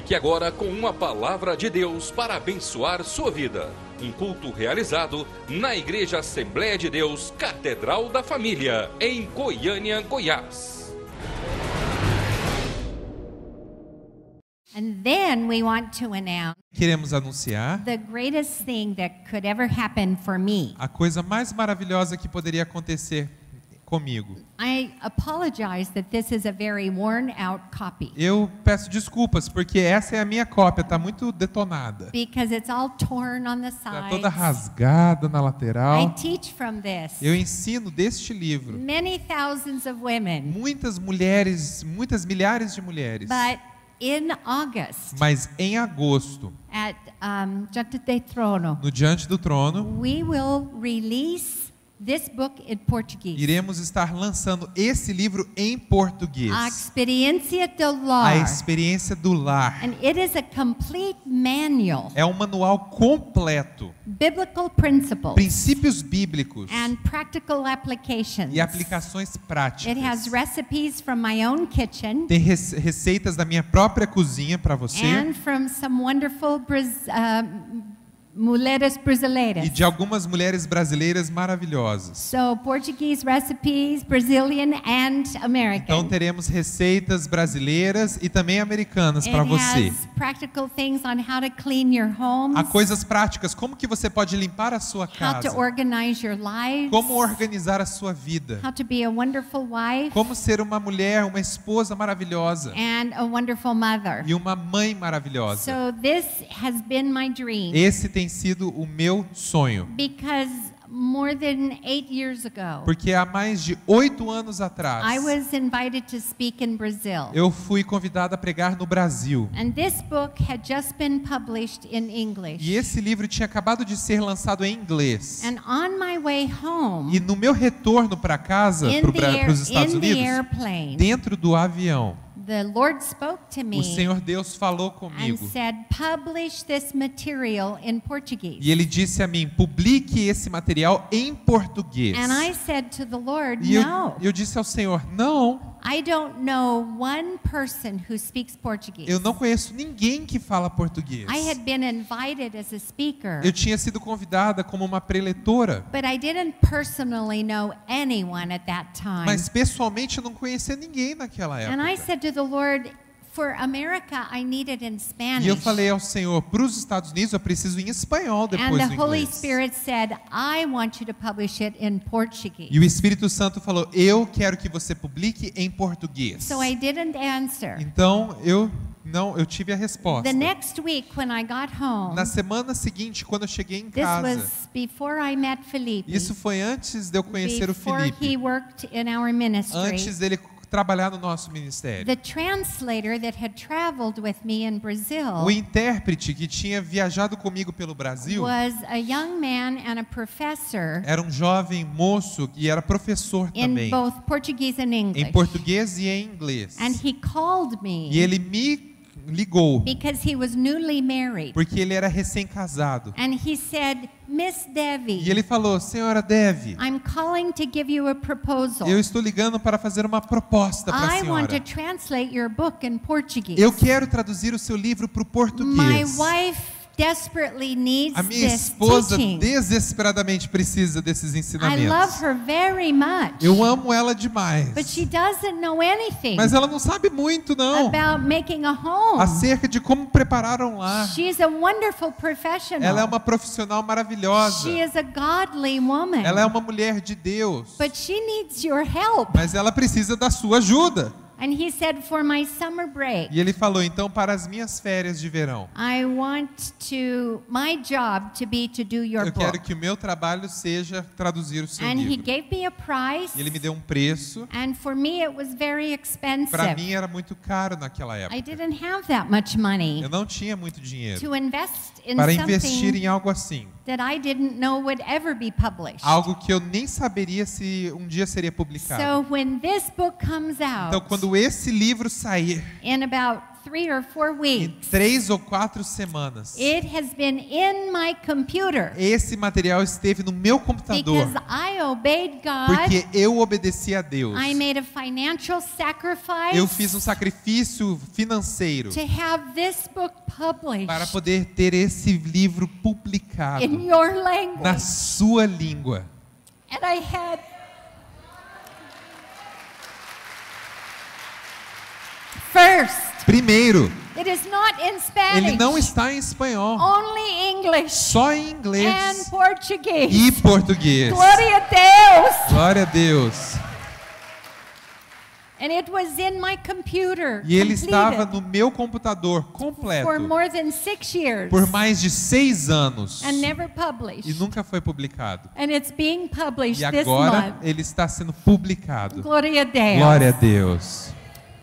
Fique agora com uma palavra de Deus para abençoar sua vida. Um culto realizado na Igreja Assembleia de Deus, Catedral da Família, em Goiânia, Goiás. And then we want to announce Queremos anunciar the greatest thing that could ever happen for me. a coisa mais maravilhosa que poderia acontecer comigo. I apologize that this is a very worn out copy Eu peço desculpas, porque essa é a minha cópia, está muito detonada. because it's all torn on the Está toda sides. rasgada na I lateral. teach from this. Eu ensino deste livro. Many thousands of women, Muitas mulheres, muitas milhares de mulheres. but in August Mas em agosto, at Diante do Trono, no Diante do Trono, we will release this book in Portuguese. iremos estar lançando esse livro em português. A Experiência do A Lar. Experiência do Lar. And it is a complete manual, É um manual completo. biblical principles, Princípios bíblicos and practical applications. e aplicações práticas. It has recipes from my own kitchen Tem receitas da minha própria cozinha para você and from some wonderful mulheres brasileiras. e de algumas mulheres brasileiras maravilhosas. So Portuguese recipes, Brazilian and American. Então teremos receitas brasileiras e também americanas para It você. has practical things on how to clean your homes, Há coisas práticas, como que você pode limpar a sua how to casa, organize your lives, como organizar a sua vida, how to be a wonderful wife como ser uma mulher, uma esposa maravilhosa and a wonderful mother. e uma mãe maravilhosa. So this has been my dream Esse tem sido o meu sonho, because more than 8 years ago, porque há mais de 8 anos I atrás was invited to speak in Brazil. eu fui convidada a pregar no Brasil. And this book had just been published in English. E esse livro tinha acabado de ser lançado em inglês. And on my way home, E no meu retorno para casa, para os Estados in the Unidos, airplane, dentro do avião, the Lord spoke to me o Senhor Deus falou and comigo. said, publish this material in Portuguese. E Ele disse a mim, publique esse material em português. And I said to the Lord, E no, eu disse ao Senhor, não, I don't know one person who speaks Portuguese. eu não conheço ninguém que fala português. I had been invited as a speaker, Eu tinha sido convidada como uma preletora, but I didn't personally know anyone at that time. mas pessoalmente eu não conhecia ninguém naquela And I época. said to the Lord, for America, I need it in Spanish. E eu falei ao Senhor, para os Estados Unidos eu preciso em espanhol And depois the do Holy inglês. Spirit said, I want you to publish it in Portuguese. E o Espírito Santo falou, eu quero que você publique em português. So I didn't answer. Então eu tive a resposta. The next week when I got home, Na semana seguinte, quando eu cheguei em this casa, was before I met Felipe, isso foi antes de eu conhecer o before he Felipe, worked in our ministry. antes dele trabalhar no nosso ministério. The translator that had traveled with me in Brazil O intérprete que tinha viajado comigo pelo Brasil was a young man and a professor era um jovem moço e era professor in também, both Portuguese and English. em português e em inglês. And he called me E ele me ligou, because he was newly married. porque ele era recém-casado. And he said, Miss E Devi, ele falou, Senhora Devi, I'm calling to give you a proposal. eu estou ligando para fazer uma proposta para a I want to senhora. translate your book in Portuguese. Eu quero traduzir o seu livro para o My português. wife desperately needs A minha this esposa teaching. desesperadamente precisa desses I ensinamentos. love her very much. Eu amo ela demais. But she doesn't know anything Mas ela não sabe muito, não, about making a home. acerca de como preparar um lar. She's a wonderful professional. Ela é uma profissional maravilhosa. She is a godly woman. Ela é uma mulher de Deus. But she needs your help. Mas ela precisa da sua ajuda. And he said, for my summer break, E ele falou, então, para as minhas férias de verão, I want my job to be to do your eu quero book. que o meu trabalho seja traduzir o seu And he livro. gave me a price. E ele me deu um preço. And for me it was very Para expensive. mim era muito caro naquela I época. didn't have that much money Eu não tinha muito dinheiro to invest in para investir something em algo assim. that I didn't know would ever be published. Algo que eu nem saberia se um dia seria publicado. So when this book comes Então, out quando esse livro sair, in about 3 or 4 Em weeks. 3 ou 4 semanas. It has been in my computer Esse material esteve no meu computador. because I obeyed God. Porque eu obedeci a Deus. I made a financial sacrifice Eu fiz um sacrifício financeiro to have this book published para poder ter esse livro publicado in your language. na sua língua. And I had first, Primeiro, it is not in Spanish. ele não está em espanhol, Only English só em and inglês Portuguese. e português. Glória a Deus. Glória a Deus. And it was in my computer. E ele estava completed no meu computador for completo more than 6 years por mais de 6 anos and never e published. nunca foi publicado. And it's being published E this agora month. ele está sendo publicado. Glória a Deus. Glória a Deus.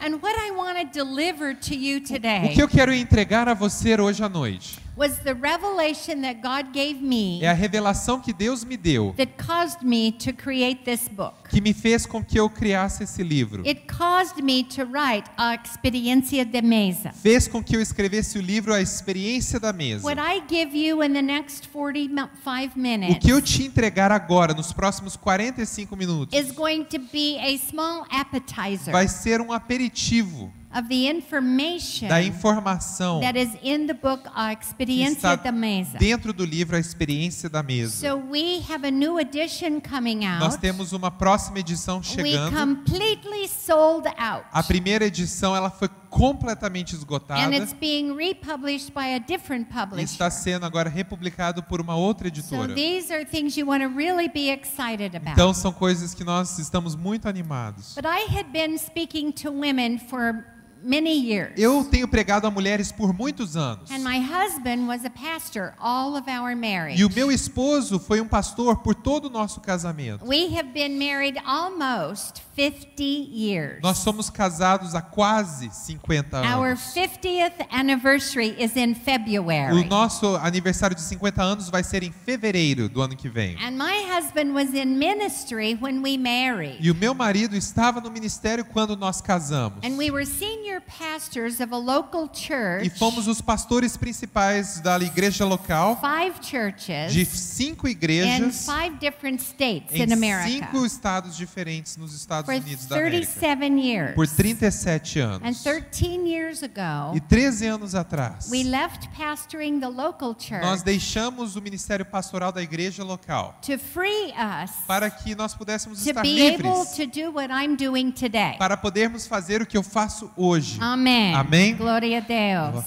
And what I want to deliver to you O today que eu quero entregar a você hoje à noite was the revelation that God gave me é a revelação que Deus me deu, that caused me to create this book. que me fez com que eu criasse esse livro. It caused me to write A Experiencia de Mesa. Fez com que eu escrevesse o livro A Experiência da Mesa. What I give you in the next 45 O minutes que eu te entregar agora, nos próximos 45 minutos, is going to be a small appetizer vai ser um aperitivo of the information da informação that is in the book A que Experiencia está de Mesa. dentro do livro A Experiência da Mesa. So we have a new edition coming Nós out. temos uma próxima edição We chegando. completely sold out. A primeira edição ela foi completamente And esgotada it's being republished by a different e publisher. está sendo agora republicado por uma outra So editora. these are things you want to really be excited about. Então são coisas que nós estamos muito animados. But I had been speaking to women for many years. Eu tenho pregado a mulheres por muitos anos. And my husband was a pastor all of our marriage. E o meu esposo foi um pastor por todo o nosso casamento. We have been married almost 50 years. Nós somos casados há quase 50 Our anos. 50th anniversary is in O February. nosso aniversário de 50 anos vai ser em fevereiro do ano que vem. And my husband was in ministry when we married. E o meu marido estava no ministério quando nós casamos. And we were senior pastors of a local church. E fomos os pastores principais da igreja local 5 churches de 5 in igrejas 5 different states em in America 5 estados diferentes nos Estados for Unidos da América. 37 years. Por 37 And anos. 13 years ago, E 13 anos atrás, we left pastoring the local church nós deixamos o ministério pastoral da igreja local to free us para que nós pudéssemos to estar be able livres to do what I'm doing today. para podermos fazer o que eu faço hoje. Amen. Amém. Glória a Deus.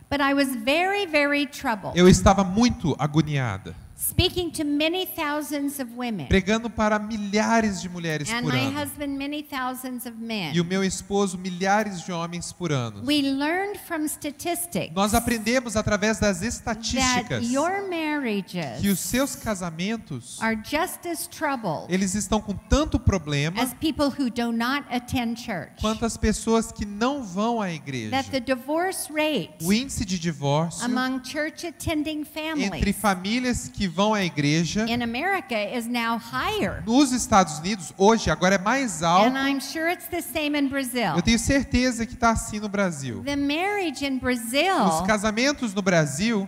But I was very, very troubled. Eu estava muito agoniada, Speaking to many thousands of women. pregando para milhares de mulheres And por my ano. husband, many thousands of men. E o meu esposo, milhares de homens por ano. We learned from statistics Nós aprendemos através das that estatísticas your marriages que os seus casamentos, are just as troubled eles estão com tanto problema as people who do not attend church. quanto as pessoas que não vão à igreja. That the divorce rate O índice de divórcio among church attending entre families famílias que vão à igreja in America is now higher. nos Estados Unidos, hoje, agora é mais alto. And I'm sure it's the same in Brazil. Eu tenho certeza que está assim no Brasil. The marriage in Brazil Os casamentos no Brasil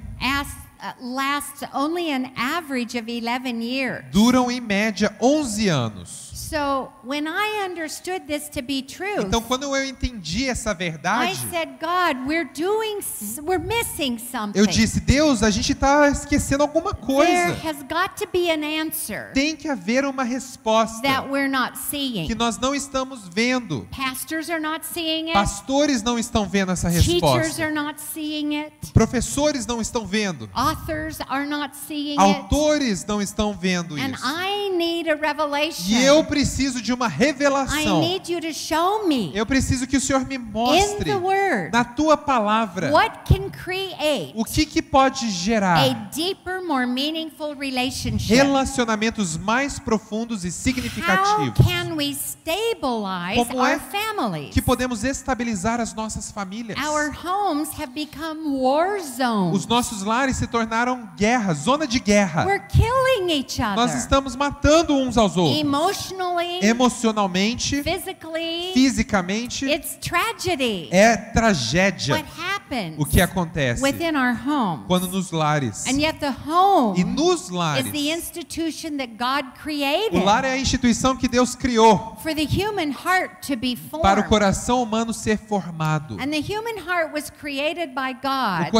lasts only an average of 11 years. duram em média 11 anos. So when I understood this to be true, Então, quando eu entendi essa I verdade, said, God, we're missing something. eu disse, Deus, a gente está esquecendo alguma There coisa. has got to be an answer Tem que haver uma resposta that we're not que seeing. nós não estamos vendo. Pastors are not seeing it. Pastores não estão vendo essa Teachers resposta. are not seeing it. Professores não estão vendo. Authors are not seeing it. Autores não estão vendo And isso. I need a revelation. E eu preciso de uma I revelação. need you to show me Eu preciso que o Senhor me in mostre the Word na tua palavra what can create o que pode a gerar deeper, more meaningful relationship. relacionamentos mais profundos e How significativos. can we stabilize Como é our families? que podemos estabilizar as nossas famílias. Our homes have become war zones. Os nossos lares se tornaram guerra, zona de guerra. We're killing each Nós other. estamos matando uns aos outros. Emotional emocionalmente, physically, fisicamente, it's tragedy. é tragédia What happens o que acontece within our homes. quando nos lares. And yet the home E nos is lares, the institution that God o created lar é a instituição que Deus criou for the human heart to be formed. para o coração humano ser formado. And the human heart was created by God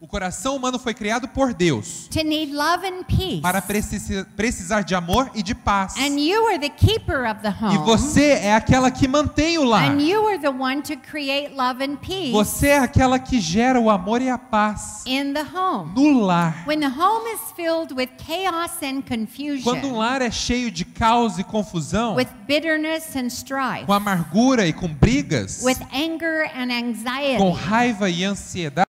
O coração humano foi criado por Deus to need love and peace. para precisar de amor e de paz. And you are the keeper of the home. E você é aquela que mantém o lar. And you are the one to create love and peace Você é aquela que gera o amor e a paz in the home. no lar. When the home is filled with chaos and Quando um confusion, lar é cheio de caos e confusão, with bitterness and strife, com amargura e com brigas, with anger and com anxiety, raiva e ansiedade,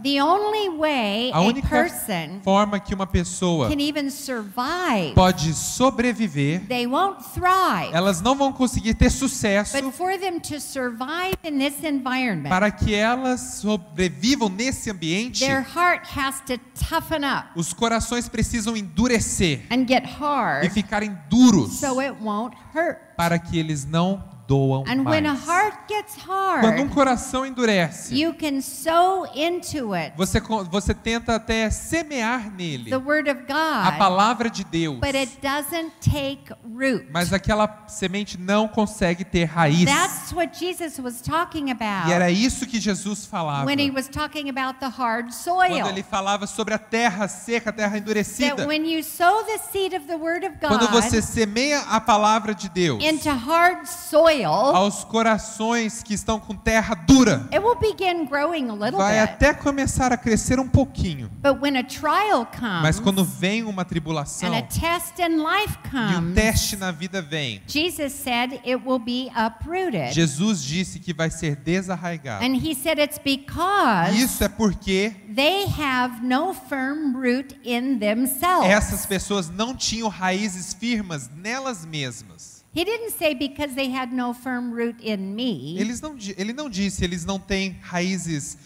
the only way a a única person forma que uma pessoa can even survive, pode sobreviver, they won't thrive, elas não vão conseguir ter sucesso. but for them to survive in this environment, Para que elas sobrevivam nesse ambiente, their heart has to toughen up os corações precisam endurecer and get e hard ficarem duros so it won't hurt. para que eles não doam And when a mais. heart gets Quando um hard, coração endurece, you can sow into it você tenta até semear nele the word of a God, palavra de Deus, but it doesn't take root. mas aquela semente não consegue ter raiz. That's what Jesus was talking E era about isso que Jesus falava when he was talking about the hard quando soil. ele falava sobre a terra seca, a terra endurecida. That when you sow the seed of the word of Quando você God semeia a palavra de Deus into hard soil, aos corações que estão com terra dura, it will begin growing a little vai bit. até começar a crescer um pouquinho. But when a trial Mas comes quando vem uma and tribulação a test in life e um comes, teste na vida vem, Jesus said it will be uprooted. Jesus disse que vai ser desarraigado. And he said it's E because isso é porque they have no firm root in themselves. essas pessoas não tinham raízes firmes nelas mesmas. He didn't say because they had no firm root in me. Ele não disse, eles não têm raízes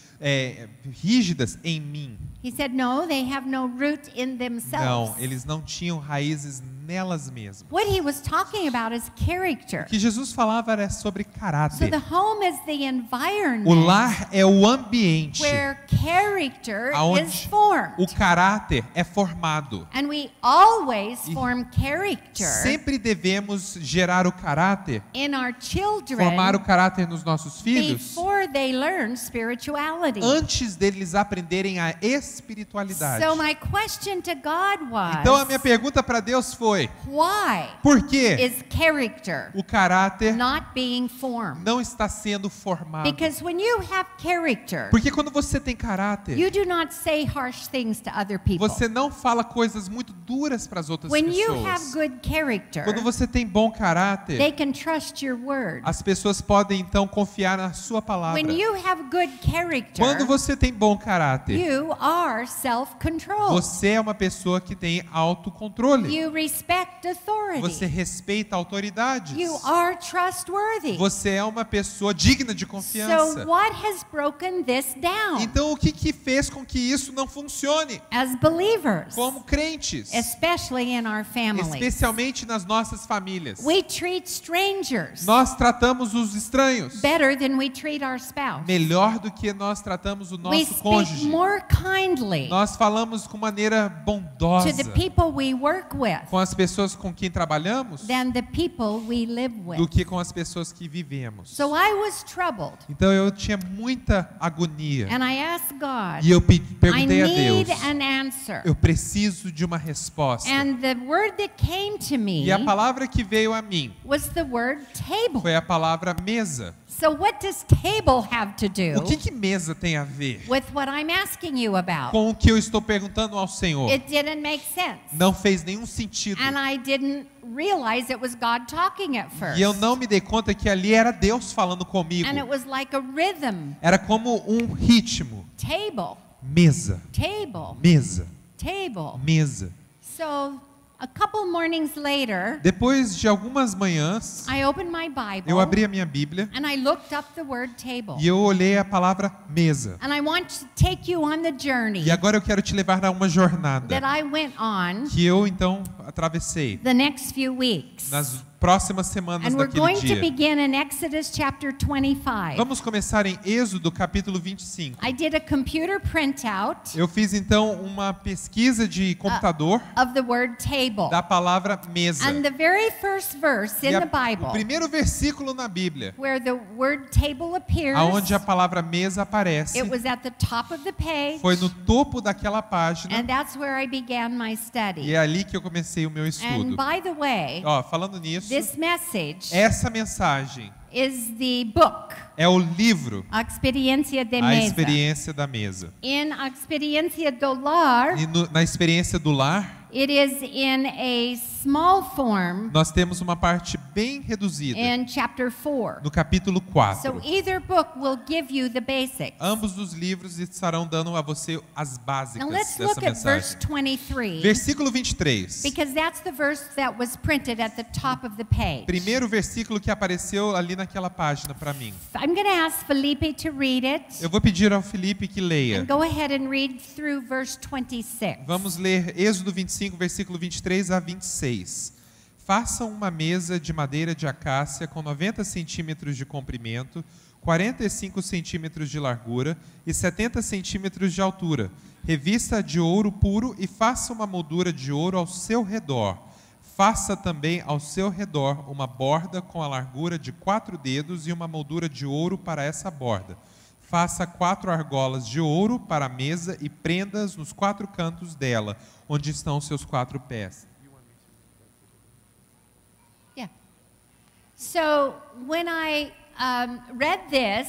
rígidas em mim. He said no, they have no root in themselves. Não, eles não tinham raízes nelas mesmas. What he was talking about is character. O que Jesus falava era sobre So caráter. the home is the O environment lar é o ambiente where character is onde formed. o caráter é formado. And we always E form character Sempre devemos gerar o caráter, in our children formar o caráter nos nossos filhos, before they learn spirituality. antes deles aprenderem a espiritualidade. So my question to God was, Então a minha pergunta para Deus foi: why por que is character o caráter not being formed? não está sendo formado? Because when you have character, Porque quando você tem caráter, you do not say harsh things to other people. você não fala coisas muito duras para as outras When you have pessoas. good character, Quando você tem bom caráter, they can trust your word. as pessoas podem então confiar na sua palavra. When you have good character, Quando você tem bom caráter, you are self-control. você é uma pessoa que tem autocontrole. You respect authority. Você respeita autoridades. You are trustworthy. Você é uma pessoa digna de confiança. So what has broken this down? Então o que fez com que isso não funcione? As believers, Como crentes, especially in our families, especialmente nas nossas famílias, we treat strangers nós tratamos os estranhos better than we treat our spouse. melhor do que nós tratamos o We nosso speak cônjuge. more kindly Nós falamos com maneira bondosa to the people we work with com as pessoas com quem trabalhamos than the people we live do with. que com as pessoas que vivemos. So I was troubled, Então eu tinha muita agonia and I asked God, e eu I perguntei a Deus, need an answer. eu preciso de uma resposta. And the word that came to me E a palavra que veio a mim was the word table. foi a palavra mesa. So what does table have to do O que mesa tem a ver with what I'm asking you about? com o que eu estou perguntando ao Senhor? It didn't make sense. Não fez nenhum sentido. And I didn't realize it was God talking at first. E eu não me dei conta que ali era Deus falando comigo. And it was like a rhythm. Era como um ritmo. Table, Mesa, table, mesa, table. mesa. So A couple mornings later, Depois de algumas manhãs, I opened my Bible eu abri a minha Bíblia and I looked up the word table. e eu olhei a palavra mesa. And I want to take you on the journey E agora eu quero te levar a uma jornada that I went on que eu então atravessei the next few weeks. nas próximas semanas And we're daquele going to dia. begin in Exodus chapter 25. Vamos começar em Êxodo capítulo 25. I did a computer printout Eu fiz então uma pesquisa de computador of the word table. da palavra mesa. And the very first verse in E the o Bible primeiro versículo na Bíblia, where the word table appears, aonde a palavra mesa aparece, it was at the top of the page, foi no topo daquela página, and that's where I began my e study. é ali que eu comecei o meu And estudo. by the way, Ó, falando nisso, this message essa mensagem is the book, é o livro, A Experiência de A Mesa. Experiência da Mesa. In A Experiência do Lar, E na experiência do lar, it is in a small form nós temos uma parte bem reduzida, in chapter 4. no capítulo So 4. either book will give you the basics. Ambos os livros estarão dando a você as básicas Now let's dessa look at verse mensagem. 23, Versículo 23. because that's the verse that was printed at the top of the page. Primeiro versículo que apareceu ali naquela página para mim. I'm going to ask Felipe to read it. Eu vou pedir ao Felipe que leia. And go ahead and read through verse 26. Vamos ler Êxodo 25, versículo 23 a 26. Façam uma mesa de madeira de acácia com 90 centímetros de comprimento, 45 centímetros de largura e 70 centímetros de altura. Revista de ouro puro e faça uma moldura de ouro ao seu redor. Faça também ao seu redor uma borda com a largura de 4 dedos e uma moldura de ouro para essa borda. Faça 4 argolas de ouro para a mesa e prenda-as nos 4 cantos dela, onde estão os seus 4 pés. Yeah. So when I read this,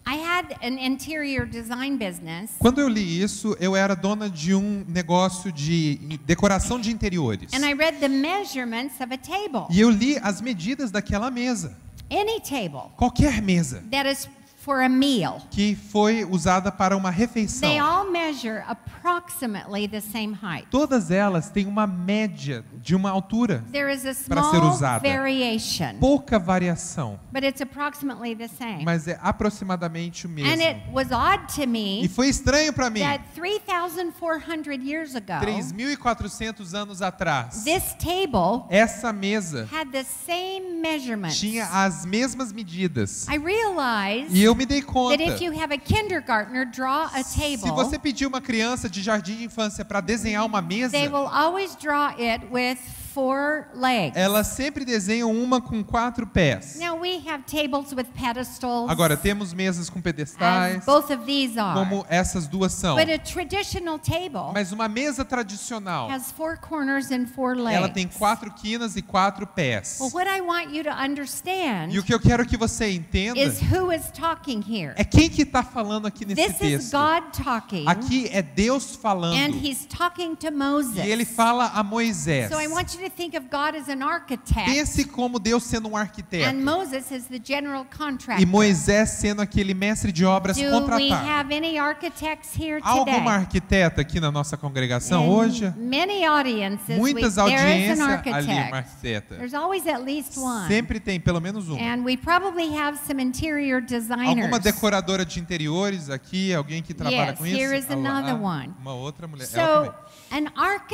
I had an interior design business. Quando eu li isso, eu era dona de um negócio de decoração de interiores. And I read the measurements of a table. E eu li as medidas daquela mesa. Any table Qualquer mesa that is for a meal. que foi usada para uma refeição. They all measure approximately the same height. Todas elas têm uma média de uma altura, There is a para ser small usada. variation, pouca variação, but it's approximately the same. mas é aproximadamente o mesmo. And it was odd to E me foi estranho para mim. that 3,400 years ago, 3.400 anos atrás, this table essa mesa had the same measurements. tinha as mesmas medidas. I realized E eu me dei conta. that if you have a kindergartner draw a Se table, você pedir uma criança de jardim de infância para desenhar uma mesa, they will always draw it with 4 legs. elas sempre desenham uma com 4 pés. Now we have tables with pedestals, Agora, temos mesas com as pedestais, both of these are. como essas duas são. But a traditional table Mas uma mesa tradicional, has 4 corners and 4 legs. ela tem 4 quinas e 4 pés. Well, what I want you to understand E o que eu quero que você entenda is who is talking here. é quem que está falando aqui nesse This is texto. God talking, Aqui é Deus falando. and He's talking to Moses. E ele fala a Moisés. So I want you to think of God as an architect, Pense como Deus sendo um arquiteto. and Moses is the general contractor. E Moisés sendo aquele mestre de obras Do we contratado. have any architects here Há alguma today? arquiteta aqui na nossa congregação In hoje? many audiences, Muitas there is audiências an ali, architect. uma arquiteta. There's always at least one. Sempre tem pelo menos um. And we probably have some interior designers. Alguma decoradora de interiores aqui? Alguém que trabalha Yes, com isso? here is another one. Uma outra mulher. Ela So, também. an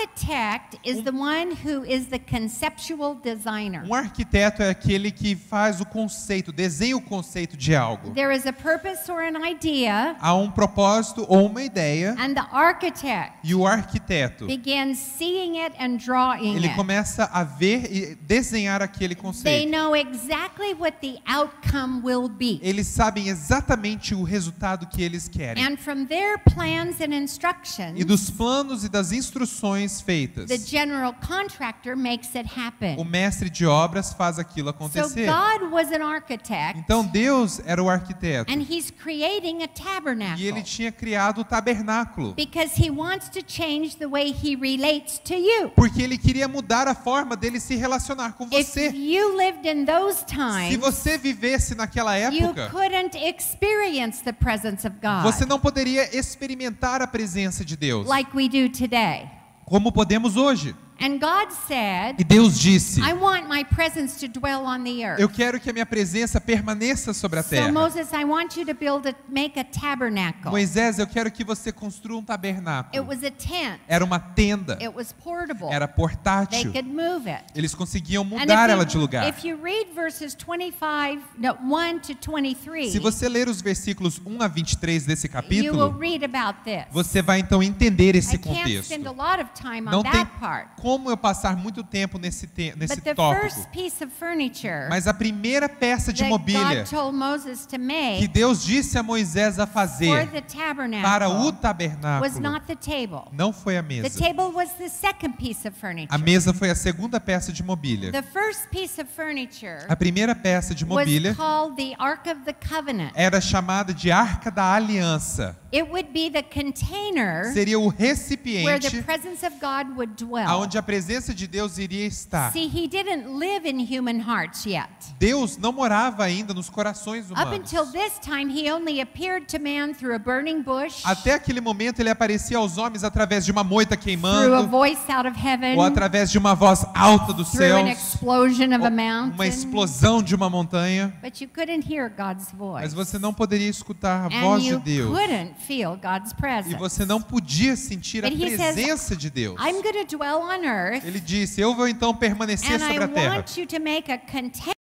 architect is the one who is the conceptual designer. Um arquiteto é aquele que faz o conceito, desenha o conceito de algo. There is a purpose or an idea, Há um propósito ou uma ideia, and the architect e o arquiteto, begins seeing it and drawing ele it. começa a ver e desenhar aquele They conceito. know exactly what the outcome will be. Eles sabem exatamente o resultado que eles querem. And from their plans and instructions, E dos planos e das instruções feitas, the general contractor makes it o happen. mestre de obras faz aquilo So acontecer. God was an architect, Então Deus era o arquiteto. and He's creating a E ele tabernacle tinha criado o tabernáculo. because He wants to change the way He relates to you. Porque ele queria mudar a forma dele se relacionar com If você. you lived in those Se times, você vivesse naquela you época, couldn't experience the presence of God você não poderia experimentar a presença de Deus like we do today. como podemos hoje. And God said, E Deus disse: I want my presence to dwell on the earth. eu quero que a minha presença permaneça sobre a So terra. Moses, I want you to make a tabernacle. Moisés, eu quero que você construa um It tabernáculo. was a tent. Era uma tenda, It was portable. era They portátil. could move it. Eles conseguiam And mudar ela de lugar. if you read verses 1 to 23, Se você ler os versículos 1 a 23 desse you will capítulo, read about this. você vai então entender esse I can't contexto. spend a lot of time Não on tem that part. como eu passar muito tempo nesse But the tópico. first piece of furniture Mas a primeira peça de that mobília God told Moses to que make Deus disse a Moisés a for fazer the para o tabernacle was tabernáculo not the table. não foi a The mesa. table was the second piece of A furniture. mesa foi a segunda peça de mobília. The first piece of furniture A primeira peça de was mobília called the Ark of the Covenant. era chamada de Arca da Aliança. It would be the container Seria o where the recipiente presence of God would dwell. aonde a presença de Deus iria estar. See, he didn't live in human hearts yet. Deus não morava ainda nos corações Up humanos. until this time, he only appeared to man through a burning bush, Até aquele momento ele aparecia aos homens através de uma moita through a queimando, voice out of heaven, ou através de uma voz alta dos through an céus, explosion of a ou uma mountain. explosão de uma montanha. But you couldn't hear God's voice. Mas você não poderia escutar a And voz de you Deus. couldn't feel God's E presence. você não podia sentir a But he says, presença de Deus. I'm going to dwell on earth, Ele disse: eu vou então permanecer and I sobre a terra. want you to make a container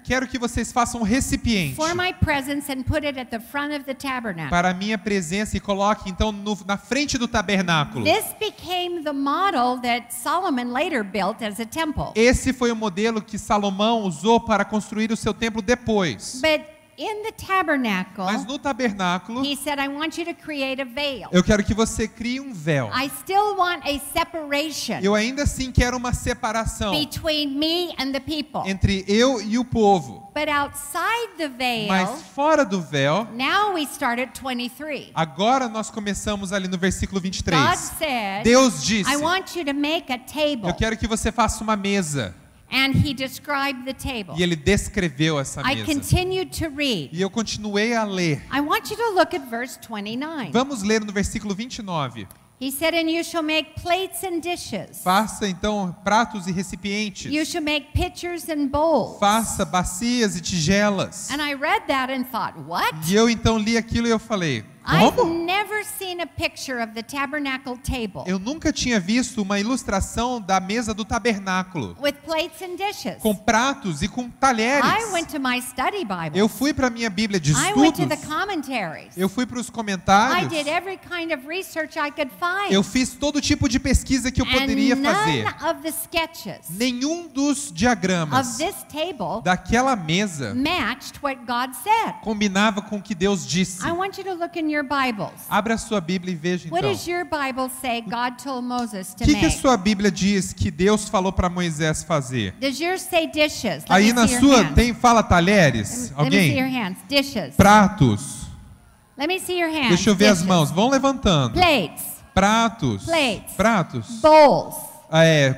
Quero que vocês façam um recipiente for my presence and put it at the front of the tabernacle. para a minha presença e coloque então na frente do tabernáculo. This became the model that Solomon later built as a temple. Esse foi o modelo que Salomão usou para construir o seu templo depois. But in the tabernacle, Mas no tabernáculo, he said, I want you to create a veil. eu quero que você crie um véu. I still want a separation Eu ainda assim quero uma separação between me and the people. entre eu e o povo. But outside the veil, Mas fora do véu, now we start at 23. agora nós começamos ali no versículo God 23. said, Deus disse: I want you to make a table. eu quero que você faça uma mesa. And he described the table. E ele descreveu essa I mesa. continued to read. E eu continuei a ler. I want you to look at verse 29. Vamos ler no versículo 29. He said, and you shall make plates and dishes. Faça então pratos e recipientes. You shall make pitchers and bowls. Faça bacias e tigelas. And I read that and thought, what? E eu então li aquilo e eu falei: I've como? never seen a picture of the tabernacle table Eu nunca tinha visto uma ilustração da mesa do tabernáculo with plates and dishes. com pratos e com I talheres. went to my study Bible. Eu fui para a minha Bíblia de I went to the estudos. commentaries. Eu fui para os I comentários. did every kind of research I could find. Eu fiz todo tipo de pesquisa que eu poderia and fazer. none of the sketches Nenhum dos of diagramas this table daquela mesa matched what God said. combinava com o que Deus disse. I want you to look in your Bibles. Abra a sua Bíblia e veja What então. does your Bible say God told Moses O to que a make? sua Bíblia diz que Deus falou para Moisés fazer? Does yours say dishes? Let Aí me na see your sua hands. fala talheres? Let me see your Alguém? hands. Dishes. Pratos. Let me see your hands. Deixa eu ver as Dishes. mãos. Vão levantando. Plates. Pratos. Plates. Pratos. Bowls.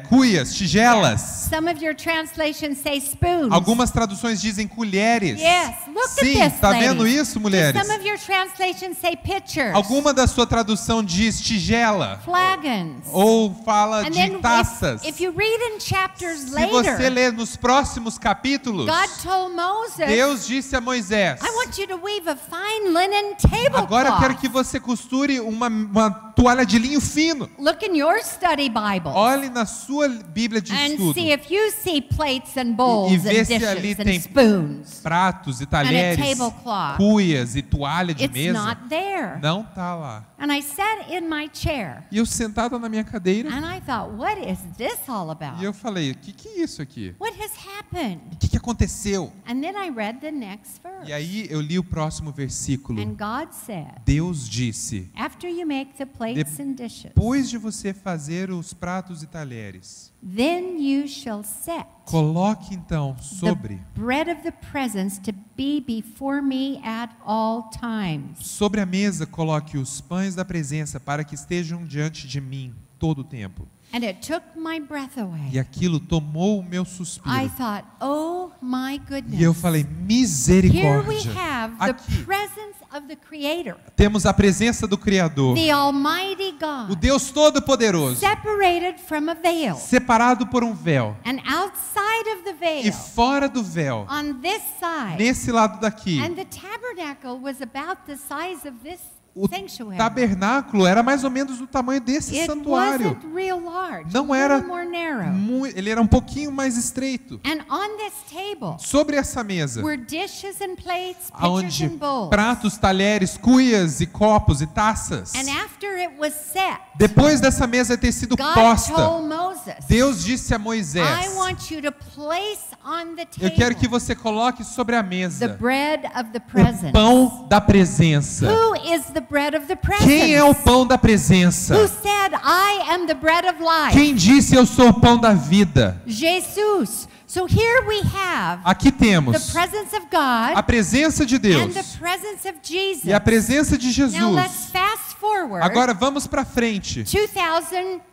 Cuias, tigelas. Some of your translations say spoons. Algumas traduções dizem colheres. Yes, look Sim, at this, tá vendo ladies. isso, mulheres? Some of your translations say pitchers. Alguma da sua tradução diz tigela Flagons. ou fala And de then taças. if you read in chapters Se later, você ler nos próximos capítulos, God told Moses, Deus disse a Moisés: I want you to weave a fine linen tablecloth. agora eu quero que você costure uma toalha de linho fino. Look in your study Bible Olhe na sua Bíblia de and estudo. see if you see plates and bowls E and vê se ali dishes and tem spoons. Pratos e talheres, tablecloth. cuias e toalha de It's mesa. not there. Não tá lá. And I sat in my chair E eu sentada na minha cadeira and I thought, what is this all about? e eu falei: o que é isso aqui? What has happened? O que aconteceu? And then I read the next verse. E aí eu li o próximo versículo. And God said, Deus disse: after you make the plates and dishes, depois de você fazer os pratos e talheres, then you shall set coloque então sobre the bread of the presence to be before me at all times. sobre a mesa coloque os pães da presença para que estejam diante de mim todo o tempo. And it took my breath away. E aquilo tomou o meu I suspiro. thought, oh, my E goodness. eu falei, Here we misericórdia. have the Aqui presence of the Creator, temos a presença do Criador, the Almighty o God, Deus Todo-Poderoso, separated from a veil. separado por um véu. And outside of the E veil, fora do véu, on this side, nesse lado daqui, and the tabernacle was about the size of this o sanctuary. tabernáculo era mais ou menos do tamanho desse It santuário. wasn't real large, Não a era little more narrow. ele era um pouquinho mais estreito. And on this table Sobre essa mesa, were dishes and plates, pitchers onde and bowls. pratos, talheres, cuias e copos e taças. And after it was set, Depois dessa mesa ter sido God posta, told Moses, Deus disse a I Moisés, want you to place on the eu quero que table você coloque sobre a the mesa bread of the o presence. pão da presença. Who is the bread of the presence? Quem é o pão da presença? Who said, I am the bread of life? Quem disse eu sou o pão da vida? Jesus. So here we have Aqui the temos presence of a God presença de and Deus the presence of Jesus. e a presença de Now let's Jesus. fast forward Agora vamos para frente.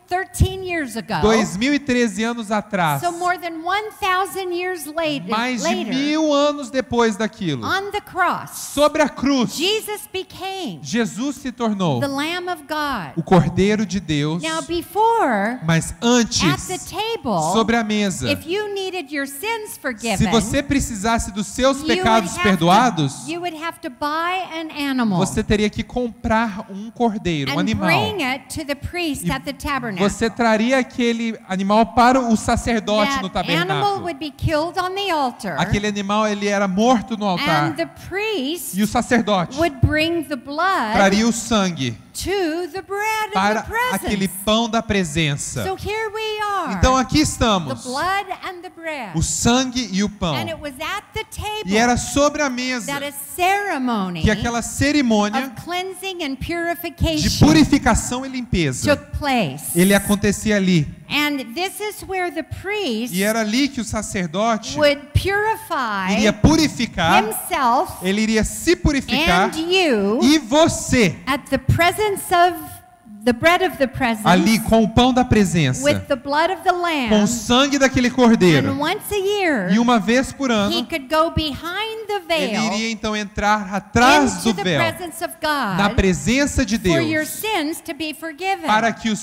2013 years ago. 2013 anos atrás, So more than 1,000 years mais de later, 1000 anos depois daquilo, on the cross, sobre a cruz, Jesus became Jesus se tornou the Lamb of God. o Cordeiro de Deus. Now before, Mas at the antes, table, sobre a mesa, if you needed your sins se forgiven, você precisasse dos seus you would pecados have perdoados, you would have to buy an animal você teria que comprar um cordeiro, um and animal. bring it to the priest E at the tabernacle. você traria aquele animal para o sacerdote no That animal tabernáculo. would be killed on the altar, Aquele animal ele era morto no altar. and the priest E o sacerdote would bring the blood traria o sangue to the bread para of the presence. aquele pão da presença. So here we are, Então aqui the estamos, blood and the bread. o sangue e o pão. And it was at the table E era sobre a mesa that a ceremony que aquela cerimônia of cleansing and de purification purificação e limpeza, took place. ele acontecia ali. And this is where the priest E era ali que o sacerdote would purify iria purificar, himself ele iria se purificar, and you e você at the presence of the bread of the presence ali com o pão da presença, with the blood of the com lamb. o sangue daquele cordeiro. And once a year, E uma vez por he ano, could go behind the ele veil iria então entrar atrás into do the véu, presence of na God presença de for your Deus, sins to be forgiven. para que o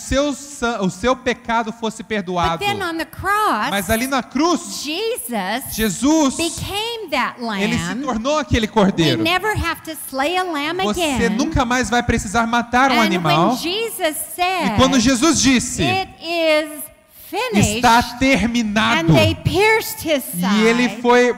seu pecado fosse But perdoado. then on the cross, Mas ali na cruz, Jesus Jesus, became that ele se lamb. tornou aquele We cordeiro. never have to slay a lamb Você again. nunca mais vai precisar matar um And animal. when Jesus E said, quando Jesus disse, it is finished, está and terminado, they pierced his e side, ele foi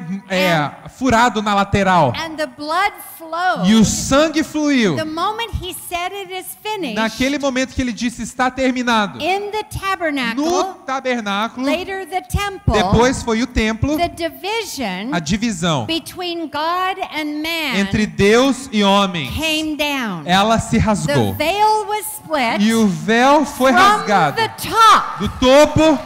furado na lateral, and the blood flowed. e o sangue fluiu, The moment he said it is finished, naquele momento que ele disse está terminado, in the tabernacle, no tabernáculo, later the temple, depois foi o templo, the division a divisão between God and man entre Deus e homem, came down. ela se The rasgou, veil was split e o véu foi from rasgado the top, do topo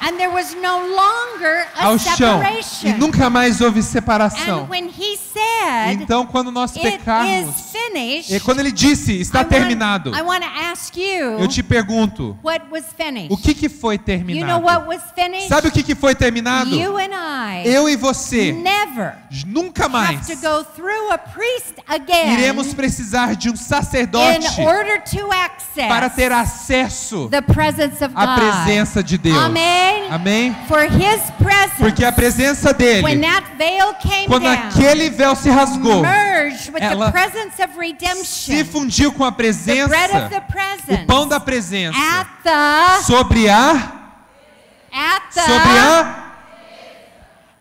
and there was no longer a ao chão, separation. e nunca mais houve separação. And when he said, Então, quando nós it is pecarmos, finished, e quando ele disse está terminado, I want to ask you, eu te pergunto, what was finished? o que foi You know terminado? what was finished? Sabe o que foi terminado? You and I Eu e você never nunca mais have to go through a priest again iremos precisar de um sacerdote in order to access para ter acesso the presence of à God. presença de Deus. Amém? Amém? For his presence, Porque a presença when dele, that veil came quando down, aquele véu se rasgou, merged with the ela presence of se redemption, fundiu com a the bread presença, of the presence, o pão da presença, at the sobre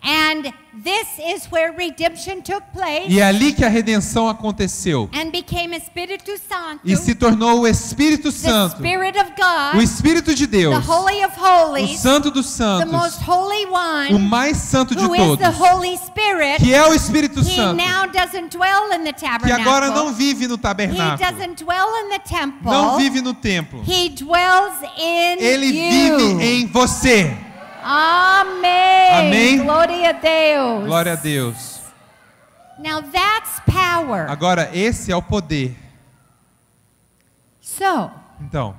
and this is where redemption took place e é ali que a redenção aconteceu. and became Espírito Santo, E se tornou o Espírito the Santo, Spirit of God, o Espírito de Deus, the Holy of o Holies, Santo dos the most Santos, holy o one, mais santo de who is the todos, Holy Spirit. que é o Espírito He Santo, now doesn't dwell in the que agora não tabernacle. vive no He tabernáculo, doesn't dwell in the temple. não vive no templo, He dwells in ele you. vive em você. Amém. Amém. Glória a Deus. Glória a Deus. Now that's power. Agora, esse é o poder. So, Então,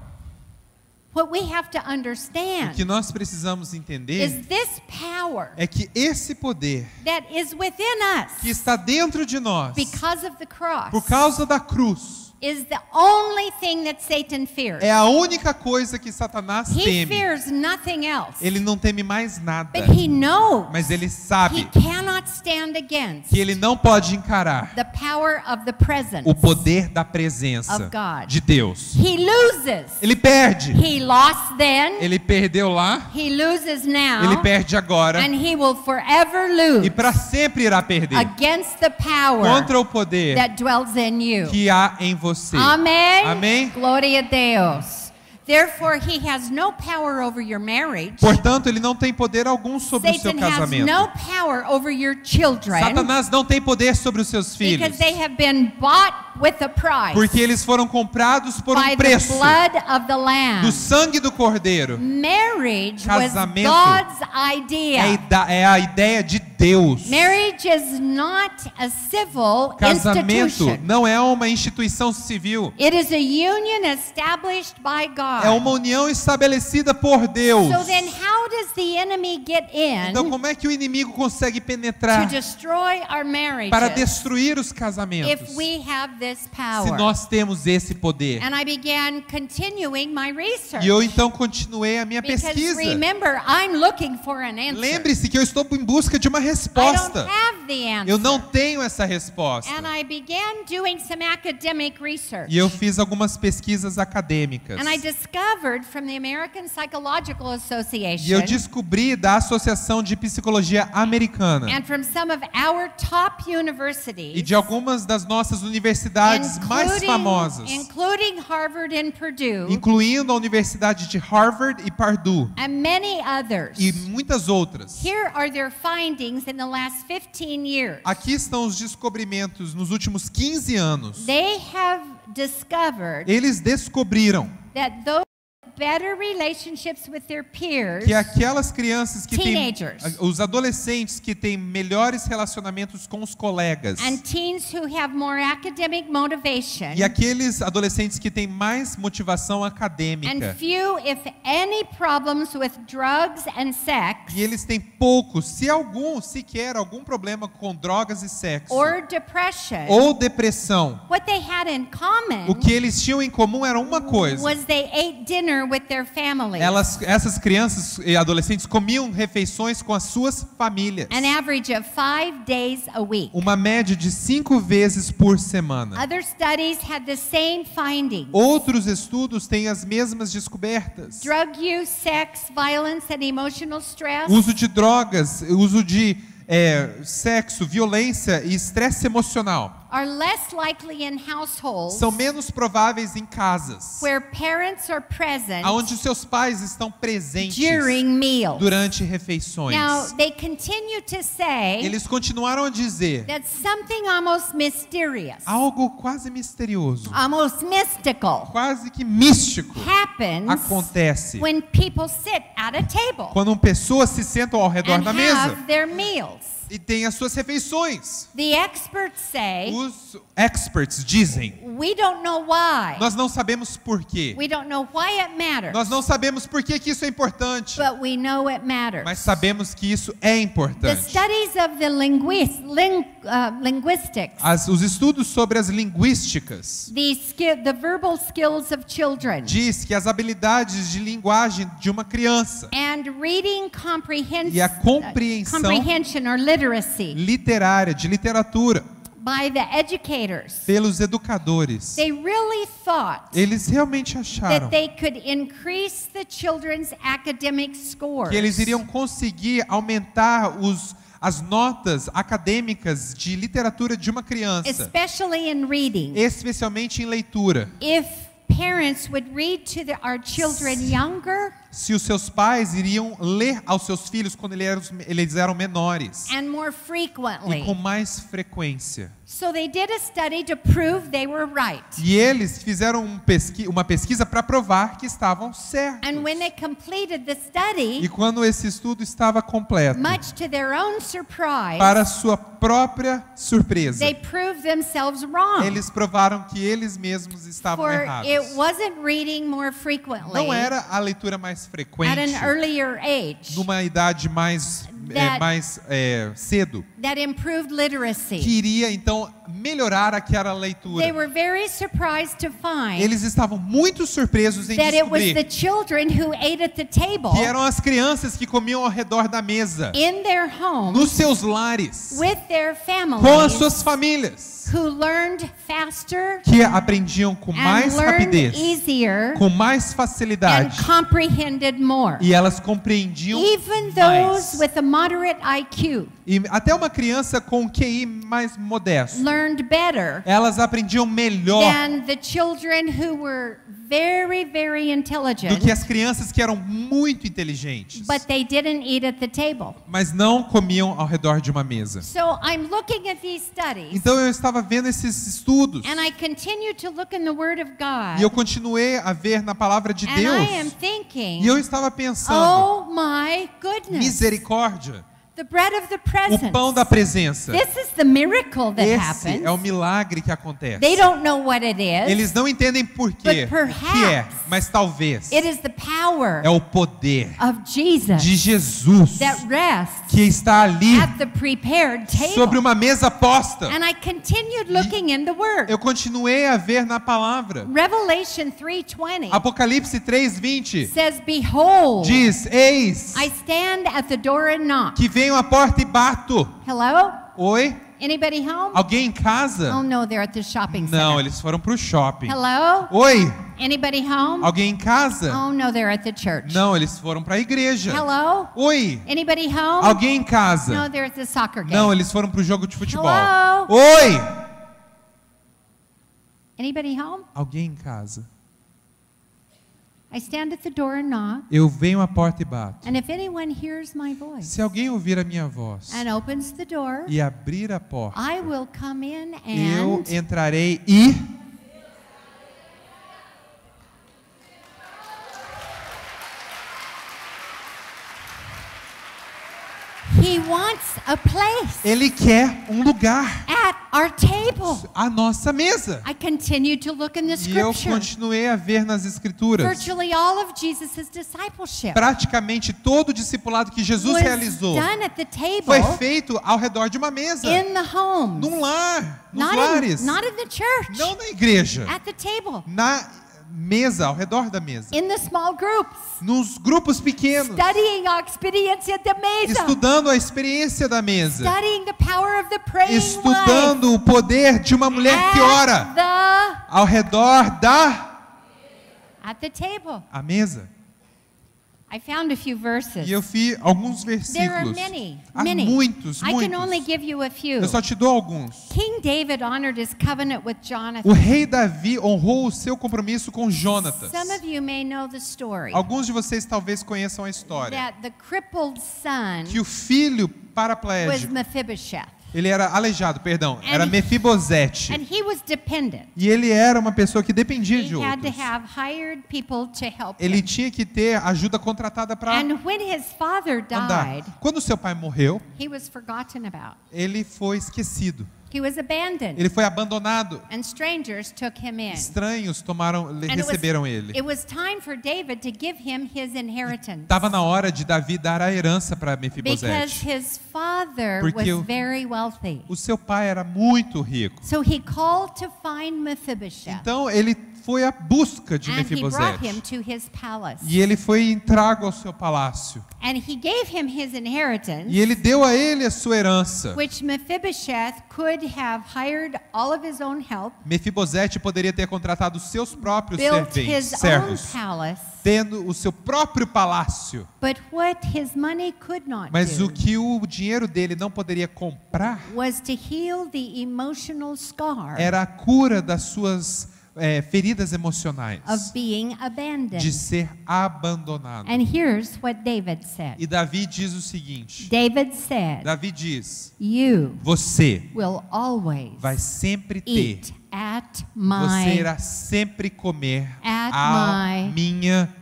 What we have to O understand que nós precisamos is entender this power é que esse poder that is within que us está dentro de nós, because of the cross por causa da cruz, is the only thing that Satan fears. é a única coisa que Satanás He teme. fears nothing else. Ele não teme mais nada, But he knows mas ele he sabe cannot stand against que ele não pode encarar the power of the presence o poder da presença of God. de Deus. He loses. Ele perde. He lost then. Ele perdeu lá, He loses now. ele perde agora And he will forever lose e para sempre irá perder against the power contra o poder that dwells in you. que há em você. Amém? Amém? Glória a Deus. Therefore, he has no power over your marriage. Portanto, ele não tem poder algum sobre o seu Satan has casamento. no power over your children Satanás não tem poder sobre os seus filhos, because they have been bought with a price porque eles foram comprados por by um preço the blood of the Lamb. do sangue do Cordeiro. Marriage was Casamento God's idea. É a ideia de Deus. Marriage is not a civil Casamento institution. não é uma instituição civil. It is a union established by God. É uma união estabelecida por Deus. So then how does the enemy get in Então, como é que o inimigo consegue to penetrar destroy our marriages para destruir os casamentos if we have this se power? nós temos esse poder? And I began continuing my research. E eu então continuei a minha Because pesquisa. remember, I'm looking for an answer. Lembre-se que eu estou em busca de uma I don't resposta. have the answer. Eu não tenho essa resposta. And I began doing some academic research. E eu fiz algumas pesquisas acadêmicas. And I discovered from the American Psychological Association E eu descobri da Associação de Psicologia Americana and from some of our top e universities, de algumas das nossas universidades mais famosas, including Harvard and Purdue, incluindo a Universidade de Harvard e Purdue and many others. e muitas outras. Here are their findings in the last 15 years. Aqui estão os descobrimentos nos últimos 15 anos. They have discovered Eles descobriram that those better relationships with their peers que aquelas crianças que têm, Teenagers. os adolescentes que têm melhores relacionamentos com os colegas and teens who have more academic motivation e aqueles adolescentes que têm mais motivação and acadêmica few, if any, problems with drugs and sex e eles têm poucos, se algum, sequer algum problema com drogas e sexo or depression, ou depressão, what they had in common o que eles tinham em comum era uma coisa. was they ate dinner with their families. Essas crianças e adolescentes comiam refeições com as suas famílias. An average of 5 days a week. Uma média de 5 vezes por semana. Other studies had the same findings. Outros estudos têm as mesmas descobertas. Drug use, sex, violence, and emotional stress Uso de drogas, uso de sexo, violência e estresse emocional are less likely in households são menos prováveis em casas where parents are present onde seus pais estão presentes during meals. durante refeições. Now, they continue to say Eles continuaram a dizer that something almost mysterious, algo quase misterioso, almost mystical, quase que místico happens acontece when people sit at a table quando pessoas se sentam ao redor and da mesa have their meals. e têm as suas refeições. The experts say, Os experts dizem: we don't know why. nós não sabemos por quê. We don't know why it matters. Nós não sabemos por que isso é importante, But we know it matters. mas sabemos que isso é The importante. studies of the linguistics, Os estudos sobre as linguísticas the verbal skills of children, diz que as habilidades de linguagem de uma criança and reading e a compreensão comprehension or literacy literária, de literatura, by the educators, pelos educadores, they really thought eles realmente acharam that they could increase the children's academic scores. que eles iriam conseguir aumentar as notas acadêmicas de literatura de uma criança, especially in reading. especialmente em leitura. If parents would read to our children younger, se os seus pais iriam ler aos seus filhos quando eles eram menores and more e frequently. com mais frequência. So they did a study to prove they were right. E eles fizeram uma pesquisa para provar que estavam certos. And when they completed the E study, quando esse estudo estava completo, much to their own surprise, para sua própria surpresa, they proved themselves wrong. eles provaram que eles mesmos estavam For errados. it wasn't reading more frequently Não era a leitura mais at frequente, an earlier age numa idade mais cedo, that improved literacy. que iria então melhorar aquela leitura. They were very surprised to find Eles estavam muito surpresos em that it was the descobrir children who ate at the table que eram as crianças que comiam ao redor da mesa, in their homes nos seus lares, with their com as families suas famílias, who learned faster que aprendiam com and mais learned rapidez, easier com mais and facilidade, comprehended more. e elas compreendiam Even mais. those with a moderate IQ E até uma criança com QI mais modesto, learned better elas aprendiam melhor than the children who were very, very do intelligent, que as crianças que eram muito inteligentes, but they didn't eat at the table. mas não comiam ao redor de uma mesa. So I'm looking at these studies, Então eu estava vendo esses estudos and I continue to look in the Word of e eu God, continuei a ver na palavra de and Deus I am e thinking, eu estava pensando, oh my goodness, misericórdia, the bread of the o presence. pão da presença. This is the miracle that Esse happens. é o milagre que acontece. They don't know what it is. Eles não entendem por quê, But o que é, perhaps mas talvez It is the power é o poder of Jesus de Jesus that rests que está ali at the prepared sobre table. uma mesa posta. And I continued looking in the Word. Eu continuei a ver na palavra. Revelation 3:20 Apocalipse 3:20 says, "Behold, diz: Eis I stand at the door and knock." que venho à porta e bato. Hello? Oi? Anybody home? Alguém em casa? Oh no, they're at the shopping center. Não, eles foram pro shopping. Hello? Oi? Anybody home? Alguém em casa? Oh no, they're at the church. Não, eles foram para a igreja. Hello? Oi? Anybody home? Alguém em casa? No, they're at the soccer game. Não, eles foram pro jogo de futebol. Hello? Oi? Anybody home? Alguém em casa? I stand at the door and knock, Eu venho à porta e bato. and if anyone hears my voice Se alguém ouvir a minha voz and opens the door, e abrir a porta, I will come in eu and entrarei e He wants a place Ele quer um lugar, at our table. a nossa mesa. I continue to look in the E eu scripture. continuei a ver nas escrituras. Virtually all of Jesus' discipleship Praticamente todo o discipulado que Jesus was realizou done at the table foi feito ao redor de uma mesa, in the homes. num lar, nos Not lares, not in the church. não na igreja, At the table. na mesa, ao redor da mesa, In the small groups. nos grupos pequenos, Studying a experiência da mesa. estudando a experiência da mesa, Studying the power of the praying wife. estudando o poder de uma mulher que ora ao redor At the table. a mesa. I found a few verses. E eu vi alguns There are versículos. many, Há many. muitos, I can only muitos. give you a few. Eu só te dou alguns. King David honored his covenant with O Jonathan. rei Davi honrou o seu compromisso com Jonatas. Some of you may know the story. Alguns de vocês talvez conheçam a história. That the crippled son Que o filho was paraplégico, Mephibosheth. ele era aleijado, perdão, era And Mefibosete. he was dependent. E ele era uma pessoa que dependia de He had to outros. have hired people to help Ele him. tinha que ter ajuda contratada para And when his father andar. died, Quando seu pai morreu, he was forgotten about. ele foi esquecido. He was abandoned. Ele foi abandonado. And strangers took him in. Estranhos And receberam ele. it was time for David to give him his inheritance. Estava na hora de Davi dar a herança para Because Mefibosete. his father Porque was very wealthy. O seu pai era muito rico. So he called to find Mephibosheth. Então ele foi à busca de And he brought him Mefibosete. to his palace. E ele foi entregue ao seu palácio. And he gave him his inheritance, E ele deu a ele a sua herança. which Mephibosheth could have hired all of his own help, Mefibosete poderia ter contratado os seus próprios built his servos, own palace. tendo o seu próprio palácio. But what his money could not Mas do o que o dinheiro dele não poderia comprar was to heal the emotional scar era a cura das suas feridas emocionais of being de abandoned. ser abandonado. And here's what David said. E Davi diz o seguinte, David said, Davi diz, "You você will always vai sempre ter, eat at você my irá sempre comer At a my- minha...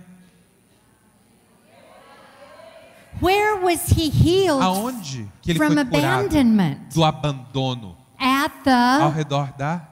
Where was he healed Aonde que ele from foi curado? abandonment? Do abandono. At Ao the redor da...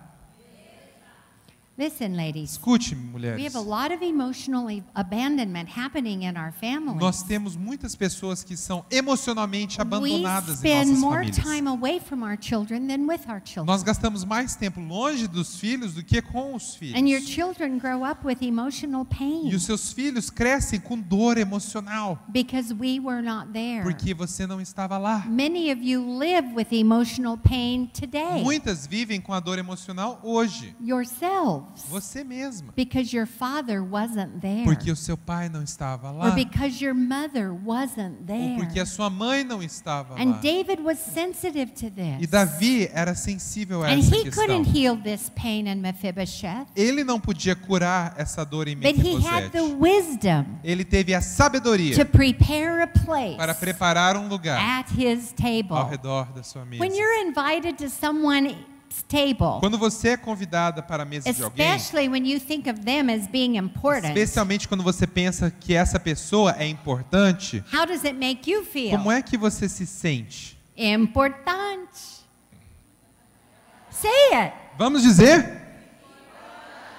Listen, ladies. Escute, We mulheres. have a lot of emotional abandonment happening in our families. Nós temos muitas pessoas que são emocionalmente We abandonadas em spend nossas more famílias. time away from our children than with our children. Nós gastamos mais tempo longe dos filhos do que com os And your filhos. children grow up with emotional pain E os seus filhos crescem com dor emocional, because we were not there. porque você não estava lá. Many of you live with emotional pain today Muitas vivem com a dor emocional hoje. yourselves Você mesma. because your father wasn't there Porque o seu pai não estava lá. or because your mother wasn't Ou there. porque a sua mãe não estava And lá. David was sensitive to E this. Davi era sensível a And essa he questão. couldn't heal this pain in Mephibosheth, Ele não podia curar essa dor em but he had the Mefibosete. wisdom Ele teve a sabedoria to prepare a place para preparar um lugar at his ao table. redor da sua mesa. When you're invited to someone's table, Quando você é convidada para a mesa de alguém, especially when you think of them as being important, especialmente quando você pensa que essa pessoa é importante, how does it make you feel? como é que você se sente? Importante. Say it. Vamos dizer?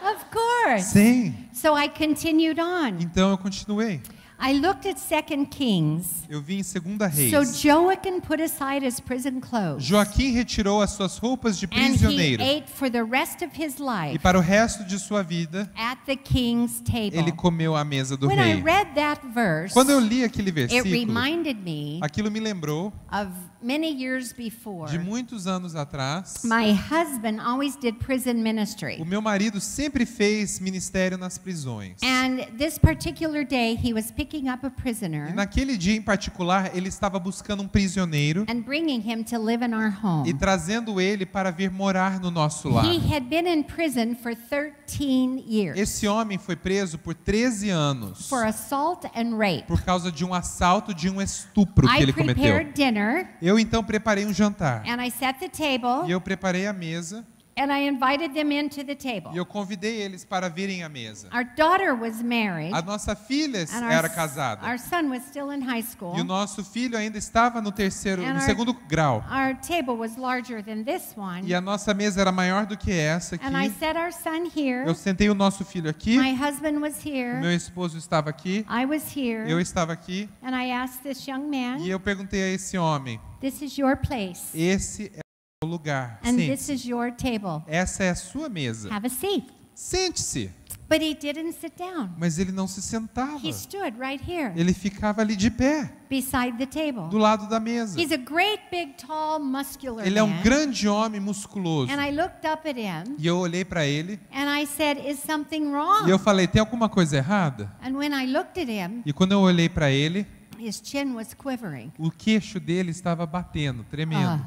Of course. Sim. So I continued on. Então eu continuei. I looked at 2 Kings. Eu vi em 2 Reis. So Joachim put aside his prison clothes, Joaquim retirou as suas roupas de and he prisioneiro. ate for the rest of his E life para o resto de sua vida, at the king's table. ele comeu à mesa do When I rei. read that verse, Quando eu li aquele it versículo, reminded me aquilo me lembrou of many years before. de muitos anos atrás. My husband always did prison ministry. O meu marido sempre fez ministério nas prisões. And this particular day, he was picking up a E prisoner naquele dia em particular, ele estava buscando um prisioneiro and bringing him to live in our e home. trazendo ele para vir morar no nosso lar. He had been in prison for 13 years Esse homem foi preso por 13 anos for assault and rape. por causa de um assalto, de um estupro que I ele cometeu. prepared dinner Eu então preparei um jantar and I set the table e eu preparei a mesa and I invited them into the table. e eu convidei eles para virem à mesa. Our daughter was married A nossa filha and era casada our son was still in high school. e o nosso filho ainda estava no And segundo grau. Our table was larger than this one. E a nossa mesa era maior do que essa aqui. And I set our son here. Eu sentei o nosso filho aqui, My husband was o here. meu esposo estava aqui, I was here. eu estava aqui, And I asked this young man, e eu perguntei a esse homem: this is your place. esse é o lugar, And this sente-se. is your table. Essa é a sua mesa. Have a seat. Sente-se. But he didn't sit down. Mas ele não se sentava. He stood right here Ele ficava ali de pé, beside the table. do lado da mesa. He's a great, big, tall, muscular Ele é um man. grande homem musculoso. And I looked up at him E eu olhei para ele and I said, is something e wrong? eu falei: tem alguma coisa errada? And when I looked at him, E quando eu olhei para ele, his chin was quivering. o queixo dele estava batendo, tremendo.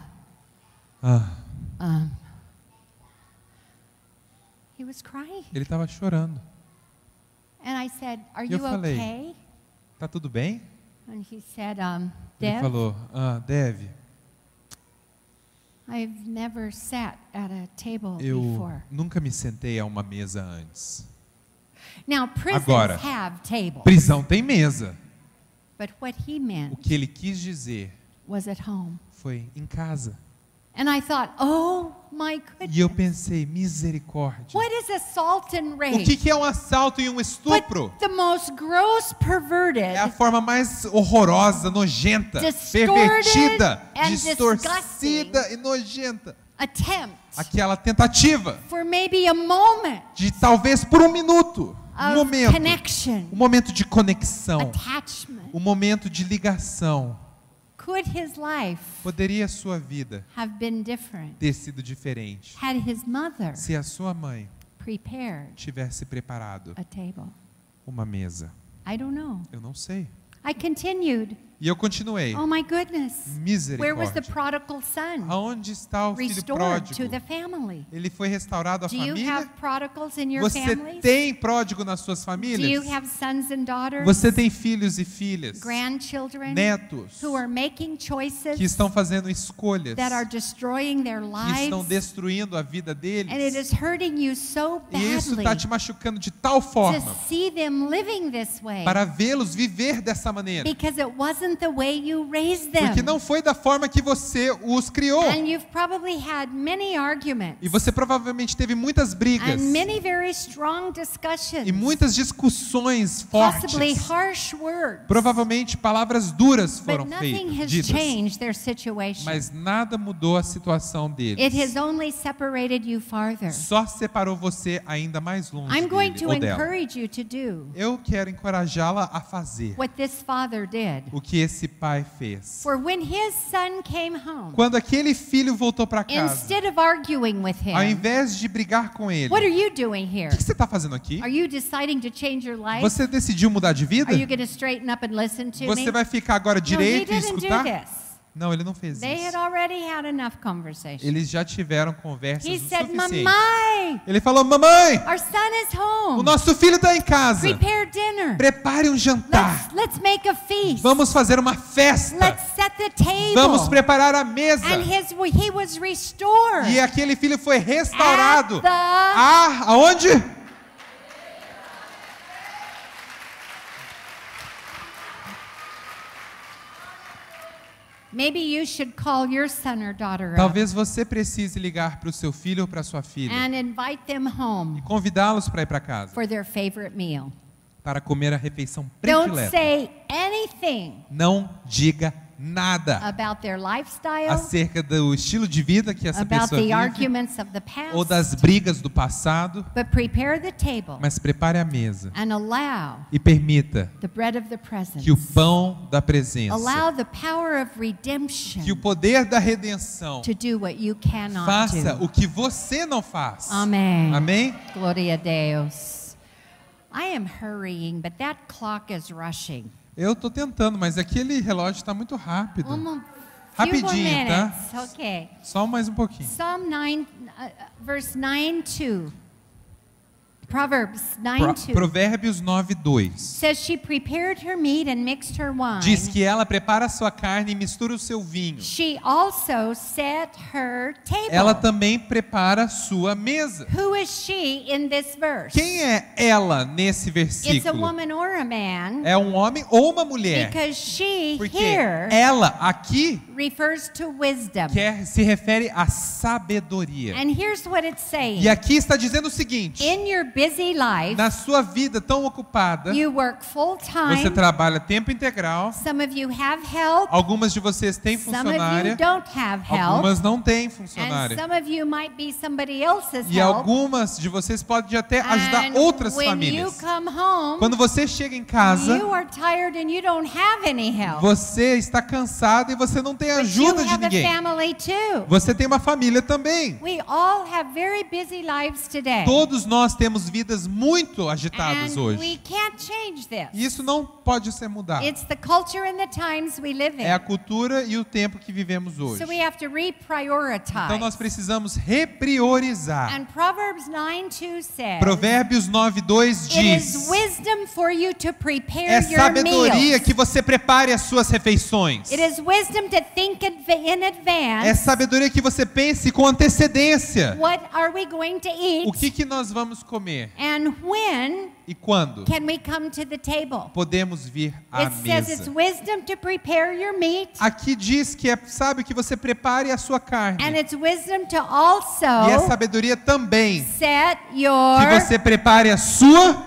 Ah. Ah, He was crying. ele estava chorando. And I said, are Eu you falei, okay? Tá tudo bem? And he said, Ele Dev, falou: Dev, I've never sat at a table eu before. nunca me sentei a uma mesa antes. Now, prisons Agora, have tables. Prisão tem mesa. But what he O meant que ele quis dizer was at home. foi em casa. And I thought, oh my goodness. E eu pensei: misericórdia. What is assault and O rape? que é um assalto e um estupro? But the most gross, perverted, É a forma mais horrorosa, nojenta, Distorted pervertida, and distorcida e nojenta. attempt Aquela tentativa for maybe a moment de talvez por um minuto, of connection, um momento de conexão, attachment. um momento de ligação. Could his life Poderia a sua vida have been different ter sido diferente had his mother se a sua mãe prepared tivesse preparado a table? uma mesa? I don't know. Eu não sei. I continued E eu continuei. Oh my goodness. Where was the Misericórdia. prodigal son? Aonde está o filho Restored to pródigo? the family. Ele foi restaurado à Do you família? have prodigals in your Você families? tem pródigo nas suas Do you famílias? have sons and daughters? Você tem filhos e filhas, Grandchildren netos, who are making choices que estão fazendo escolhas, that are destroying their que estão lives? destruindo a vida And it deles. is hurting you so E isso badly está te machucando de tal to forma see them living this way para vê-los viver dessa maneira. because it wasn't the way you raised them. Porque não foi da forma que você os criou. And you've probably had many arguments E você provavelmente teve muitas brigas and many very strong discussions, e muitas discussões possibly fortes. harsh words. Provavelmente palavras duras foram But nothing has ditas. changed their situation. Mas nada mudou a situação It deles. has only separated you farther. Só separou você ainda mais longe I'm going dele, to ou dela. encourage you to do Eu quero encorajá-la a fazer what this father did. o que esse pai fez. For when his son came home, Quando aquele filho voltou para casa, instead of arguing with ao him, invés de brigar com ele, what are o you doing here? que você está fazendo aqui? Are you deciding to change your life? Você decidiu mudar de vida? Are you going to straighten up and listen to Você me? vai ficar agora No, he direito e didn't do escutar? this. Não, ele não fez They had isso. already had enough conversation. Eles já tiveram conversas He o said, suficiente. Mamãe, Ele falou: mamãe, our son is home. o nosso filho está em casa. Prepare dinner. Prepare um jantar. Let's make a feast. Vamos fazer uma festa. Let's set the table. Vamos preparar a mesa. And he was restored. E aquele filho foi restaurado. At the- Aonde? Maybe you should call your son or daughter up Talvez você precise ligar para o seu filho ou para sua filha and invite them home e convidá-los para ir para casa for their favorite meal. para comer a refeição Don't predileta. say anything Não diga nada about their lifestyle, acerca do estilo de vida que essa about pessoa the vive arguments of the past, ou das brigas do passado, but prepare the table mas prepare a mesa and allow e permita the bread of the presence. que o pão da presença, Allow the power of redemption que o poder da redenção to do what you cannot faça do. o que você não faz. Amen. Amém? Gloria a Deus. I am hurrying, but that clock is rushing. Eu estou tentando, mas aquele relógio está muito rápido. Few more Rapidinho, tá? minutes. Okay. Só mais um pouquinho. Psalm 9, verse 9:2. Proverbs 9:2 Provérbios 9:2. says she prepared her meat and mixed her wine. Diz que ela prepara a sua carne e mistura o seu vinho. She also set her table. Ela também prepara a sua mesa. Who is she in this verse? Quem é ela nesse It's a versículo? woman or a man, É um homem ou uma mulher? because she Porque here ela aqui refers to wisdom. se refere à sabedoria. And here's what it's saying. E aqui está dizendo o seguinte: In your busy life, na sua vida tão ocupada, you work full você time. trabalha tempo integral. Some of you have help. Algumas de vocês têm Some of funcionária, you don't have help. algumas não têm And funcionária. some of you might be somebody else's E help. algumas de vocês podem até ajudar And outras when you famílias. come home, Quando você chega em casa, you are tired and you don't have any help. você está cansado e você não tem But you ajuda de have a ninguém. family too. Você tem uma família também. We all have very busy lives today. Todos nós temos vidas muito agitadas And we hoje. can't change this. E isso não pode ser mudado. It's the culture and the times we live in. É a cultura e o tempo que vivemos hoje. So we have to reprioritize. Então nós precisamos repriorizar. And Proverbs 9:2 says, Provérbios 9:2 it is diz: wisdom for you to prepare é your sabedoria meals. que você prepare as suas refeições. It is wisdom to think in advance. É sabedoria que você pense com antecedência. What are we going to eat? O que nós vamos comer And when e quando can we come to the table? podemos vir à It says it's mesa. wisdom to prepare your meat. Aqui diz que é sábio que você prepare a sua And carne. it's wisdom to also E é sabedoria também set que your você prepare a sua.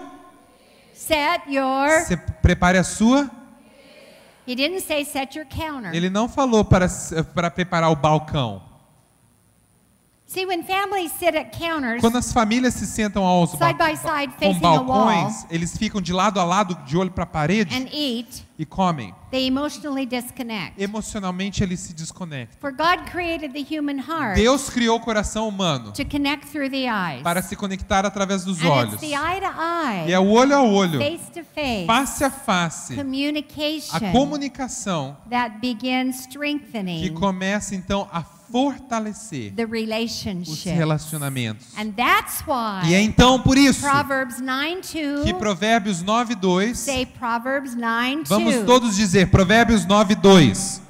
Você prepare a sua. He didn't say set your counter. Ele não falou para preparar o balcão. See, when families sit at counters Quando as famílias se sentam aos side by side com facing a wall balcões, eles ficam de lado a lado, de olho para a parede and eat, e comem. they emotionally disconnect. Emocionalmente eles se desconectam. For God created the human heart Deus criou o coração humano to connect through the eyes. para se conectar através dos And olhos. it's the eye to E eye, é o olho a olho, face to face, face a face, a communication comunicação that begins que strengthening começa então a fortalecer the os relationship. relacionamentos. And that's E é why então por isso Proverbs 9:2 que Provérbios 9:2, say Proverbs 9:2. vamos todos dizer Provérbios 9:2.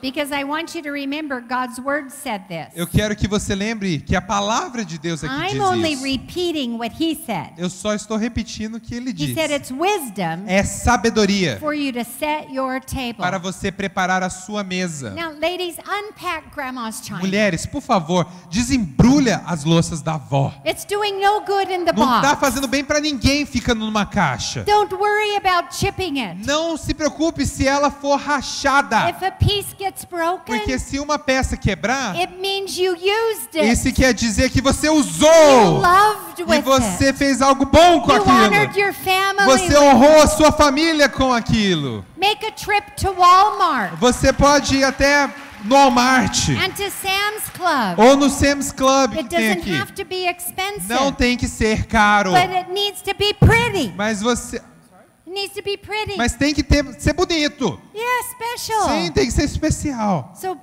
Because I want you to remember God's word said this. Eu quero que você lembre que a palavra de Deus é que I'm diz only isso. repeating what he said. Eu só estou repetindo o que ele He diz. said it's wisdom É sabedoria for you to set your table. para você preparar a sua mesa. Now, ladies, unpack grandma's china. Mulheres, por favor, desembrulha as louças da avó. It's doing no good in the Não está box. fazendo bem para ninguém ficando numa caixa. Don't worry about chipping it. Não se preocupe se ela for rachada, If a piece gets broken, porque se uma peça quebrar, it means you used it. isso quer dizer que você You usou loved e with você it. fez algo bom com You honored aquilo. your family. Você honrou a sua família com aquilo. Make a trip to Walmart Você pode ir até no Walmart and to Sam's Club. ou no Sam's Club que It tem doesn't aqui. have to be expensive, Não tem que ser caro, but it needs to be pretty. mas você, It needs to be pretty. mas tem que ser bonito. Yeah, special. Sim, tem que ser especial. So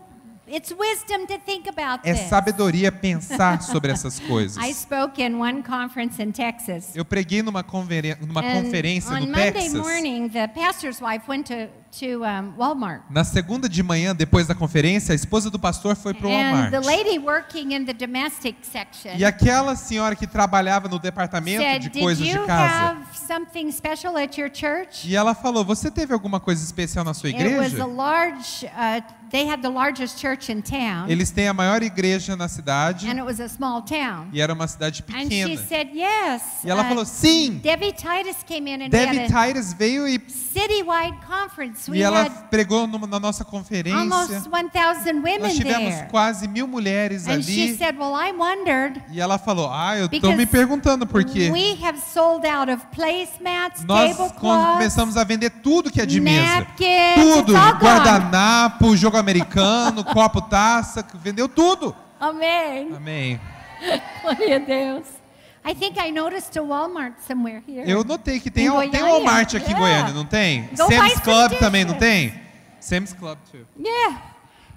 it's wisdom to think about É this. sabedoria pensar sobre essas coisas. I spoke in one conference in Texas. Eu preguei numa And conferência on no Monday Texas. morning, the pastor's wife went to Walmart. Na segunda de manhã, depois da conferência, a esposa do pastor foi para o And Walmart. the lady working in the domestic section E aquela senhora que trabalhava no departamento said, de "Did coisas de you casa. have something special at your church?" E ela falou: "Você teve alguma coisa especial na sua It was a igreja?" large. They had the largest church in town, Eles têm a maior igreja na cidade and it was a small town. e era uma cidade And she pequena. said, "Yes." E ela falou: "Sim." Debbie Titus came in and we Debbie had a Tires veio e citywide conference. We ela had pregou na nossa conferência. almost 1,000 Nós women tivemos there. quase 1000 mulheres And she ali. said, "Well, I wondered E ela falou: eu estou because me perguntando por quê. we have sold out of placemats, Nós tablecloths, começamos a vender tudo que é de mesa. napkins, Tudo, it's all gone." guardanapo, jogo americano, copo, taça, vendeu tudo. Amém. Amém. Glória a Deus. I think I noticed a Walmart somewhere here. Eu notei que tem Em um Goiânia? Walmart aqui em Yeah. Goiânia, não tem? Go buy Sam's some Club também, não dishes. tem? Sam's Club, too. Yeah.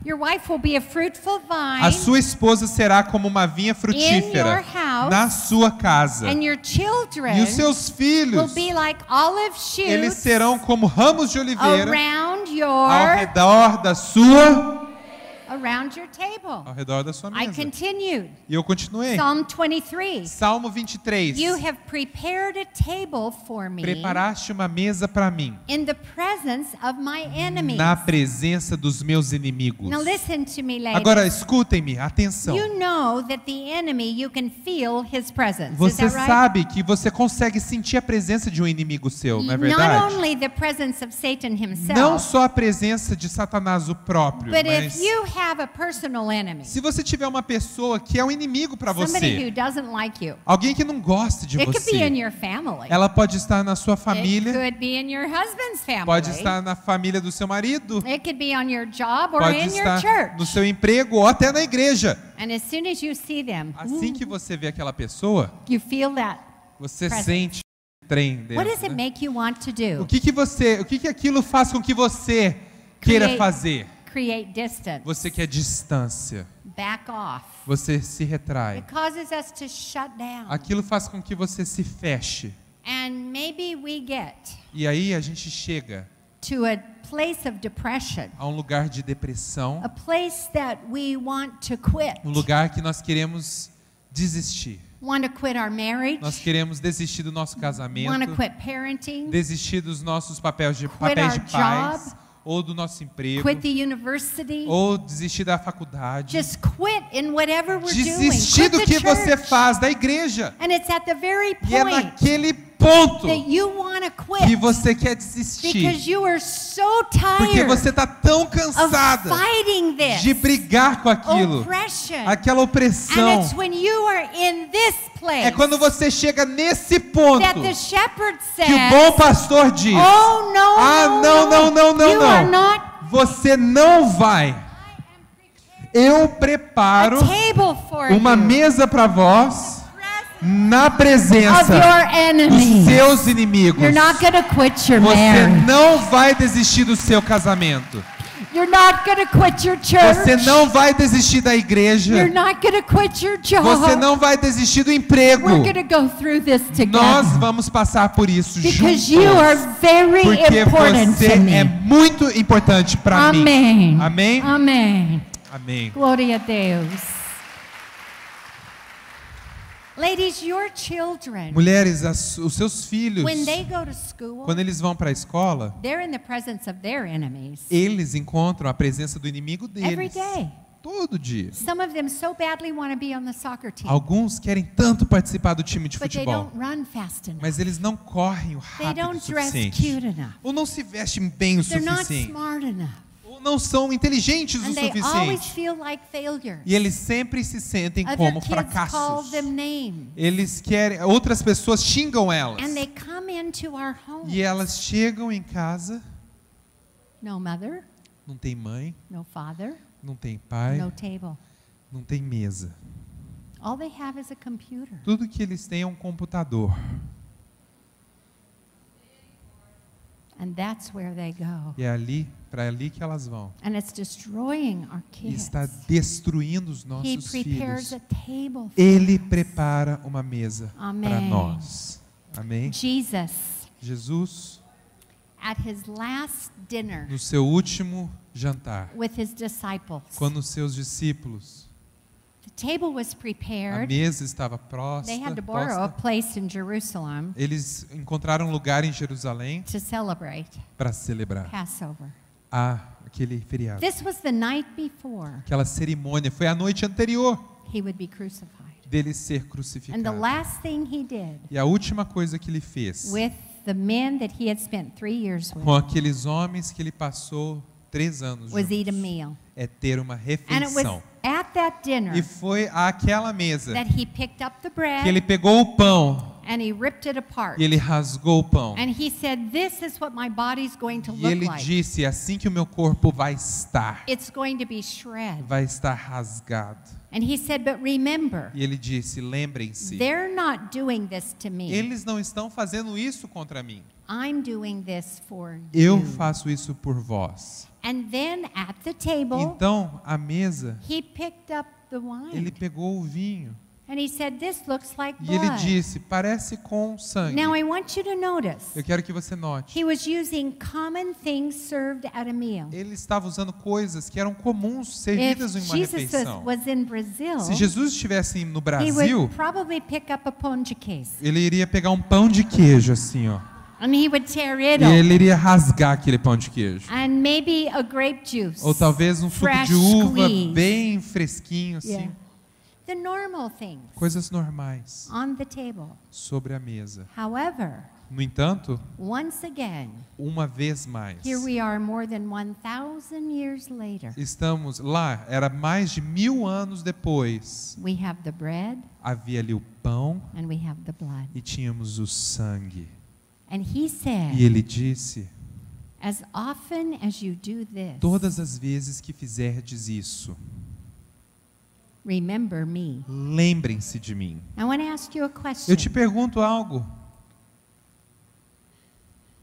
Your wife will be a fruitful A vine, sua esposa será como uma vinha In frutífera your house, na sua casa. and your children E os seus will filhos, be like olive eles shoots serão como ramos de oliveira around ao redor da sua table. ao redor da sua I mesa. continued. E eu continuei. Psalm 23. Salmo 23. You have prepared a table for me Preparaste uma mesa para mim, in the presence of my enemies. na presença dos meus inimigos. Now listen to me, ladies. Agora escutem-me, atenção. You know that the enemy, you can feel his presence. Is Você that right? sabe que você consegue sentir a presença de um inimigo seu, não é Not verdade? only the presence of Satan himself, Não só a presença de Satanás o próprio, but mas if you have a personal enemy, se você tiver uma pessoa que é um inimigo para somebody who você, doesn't like you, alguém que não gosta de it could be in você, your family. ela pode estar na sua It família, could be in your husband's family. pode estar na família do seu marido, It could be on your job or pode in your estar church. no seu emprego ou até na igreja. And as soon as you see them, Assim que você vê aquela pessoa, you feel that. você Presence. sente o trem dentro. What does it né? make you want to do? O que aquilo faz com que você queira Create- fazer? Create distance. Você quer distância. Back off. Você se retrai. It causes us to shut down. Aquilo faz com que você se feche. And maybe we get E aí a gente chega to a place of depression, a um lugar de depressão, a place that we want to quit. um lugar que nós queremos desistir. Want to quit our marriage, Nós queremos desistir do nosso want to casamento, quit parenting, desistir dos nossos papéis de our pais, job, ou do nosso emprego, quit the university, ou desistir da faculdade. just quit in whatever we're doing. Desistir Quit do the que você church. faz da igreja. And it's at the very E é point naquele ponto that you want quit. que você quer desistir. Because you are so Porque tired você está tão of cansada fighting this de brigar com aquilo. oppression. Aquela And opressão. it's when you are in this place É quando você chega nesse ponto that the shepherd que o says, bom pastor diz: oh, no, ah, não, you are não. not Você não vai. Eu preparo a table for uma you mesa para vós na of presença your dos enemies. seus inimigos. You're not going to quit your Você marriage. não vai desistir do seu casamento. You're not going to quit your church. Você não vai desistir da igreja. You're not going to quit your job. Você não vai desistir do emprego. We're going to go through this together. Nós vamos passar por isso Because juntos. you are very Porque important você to me. é muito importante para mim. Amém. Amém? Amém. Amém. Glória a Deus. Ladies, your children, Mulheres, os seus filhos, when they go to school, quando eles vão para a escola, they're in the presence of their enemies eles encontram a presença do inimigo every deles. day. Todo dia. Some of them so badly want to be on the soccer team, Alguns querem tanto participar do time de but they futebol, don't run fast enough. mas eles não correm o They rápido o don't dress suficiente. cute enough. Ou não se vestem bem o They're not suficiente. smart enough. Ou não são inteligentes o And they always suficiente. feel like failures. E eles sempre se sentem Other como kids call fracassos. them names. Eles querem, outras pessoas xingam elas. And they come into our home. E elas chegam em casa, No mother, não tem mãe, no father, não tem pai, no table. não tem mesa. All they have is a computer. Tudo que eles têm é um computador. And that's where they go. E é ali, para ali que elas vão. And it's destroying our E kids. está destruindo os He nossos prepares filhos. a table for Ele us. prepara uma mesa Amém. para nós. Amém? Jesus, Jesus, at his last dinner no seu último jantar, with his disciples, quando os seus discípulos, the table was a prepared. mesa estava They had to borrow a posta, place in Jerusalem eles encontraram um lugar em Jerusalém to celebrate para celebrar Passover. aquele feriado. This was the night before Aquela cerimônia foi a noite anterior he would be crucified. dele ser And the crucificado. last thing he did E a última coisa que ele fez with the men that he had spent 3 years with com aqueles homens que ele passou 3 anos was eat a juntos, meal. é ter uma And it was refeição. at that dinner E foi àquela mesa that he picked up the que bread ele pegou o pão and he ripped it apart. e ele rasgou o pão. And he said, "This is what my body's going to E look ele like. disse, "É assim que o meu corpo vai estar. It's going to be shred." Vai estar rasgado. And he said, "But remember, E ele disse, lembrem-se, they're not doing this to me. eles não estão fazendo isso contra mim. I'm doing this for Eu you." faço isso por vós. And then at the table, Então, à mesa, he picked up the ele wine. pegou o vinho. And he said, "This looks like E ele blood." disse, parece com sangue. Now I want you to notice, Eu quero que você note. he was using common things served at a meal. Ele estava usando coisas que eram comuns, If servidas em uma Jesus refeição. was in Brazil, Se Jesus estivesse no he Brasil, would probably pick up a pão de queijo. ele iria pegar um pão de queijo assim, ó. And he would tear it E open. ele iria rasgar aquele pão de queijo. And maybe a grape juice. Ou talvez um suco fresh de uva squeeze. bem fresquinho assim. Yeah. The normal things Coisas normais on the table. sobre a mesa. However, No entanto, once again, uma vez mais, here we are more than 1,000 years later. estamos lá, era mais de 1000 anos depois. We have the bread Havia ali o pão and we have the blood. e tínhamos o sangue. And he E said, ele disse, as often as you do this, todas as vezes que fizerdes isso, remember me. lembrem-se de mim. I want to ask you a question. Eu te pergunto algo.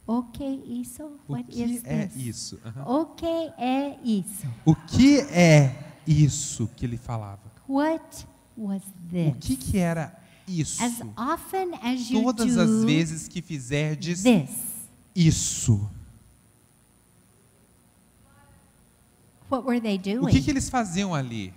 O que isso? O What que is é this? isso? Aham. O que é isso? O que é isso que ele falava? What was O que era isso? As often as you Todas do as vezes que fizerdes this, isso. what were they O doing? que eles faziam ali?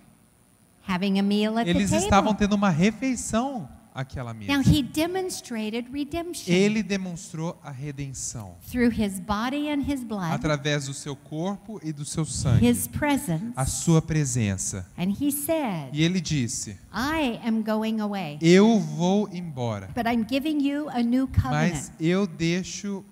Having a meal at Eles the estavam table. tendo uma refeição aquela Now, mesa. he demonstrated redemption Ele demonstrou a redenção through his body and his blood, através do seu corpo e do seu sangue, his presence. a sua presença. And he said, E ele disse: I am going away, eu vou embora, but I'm giving you a new covenant. mas eu deixo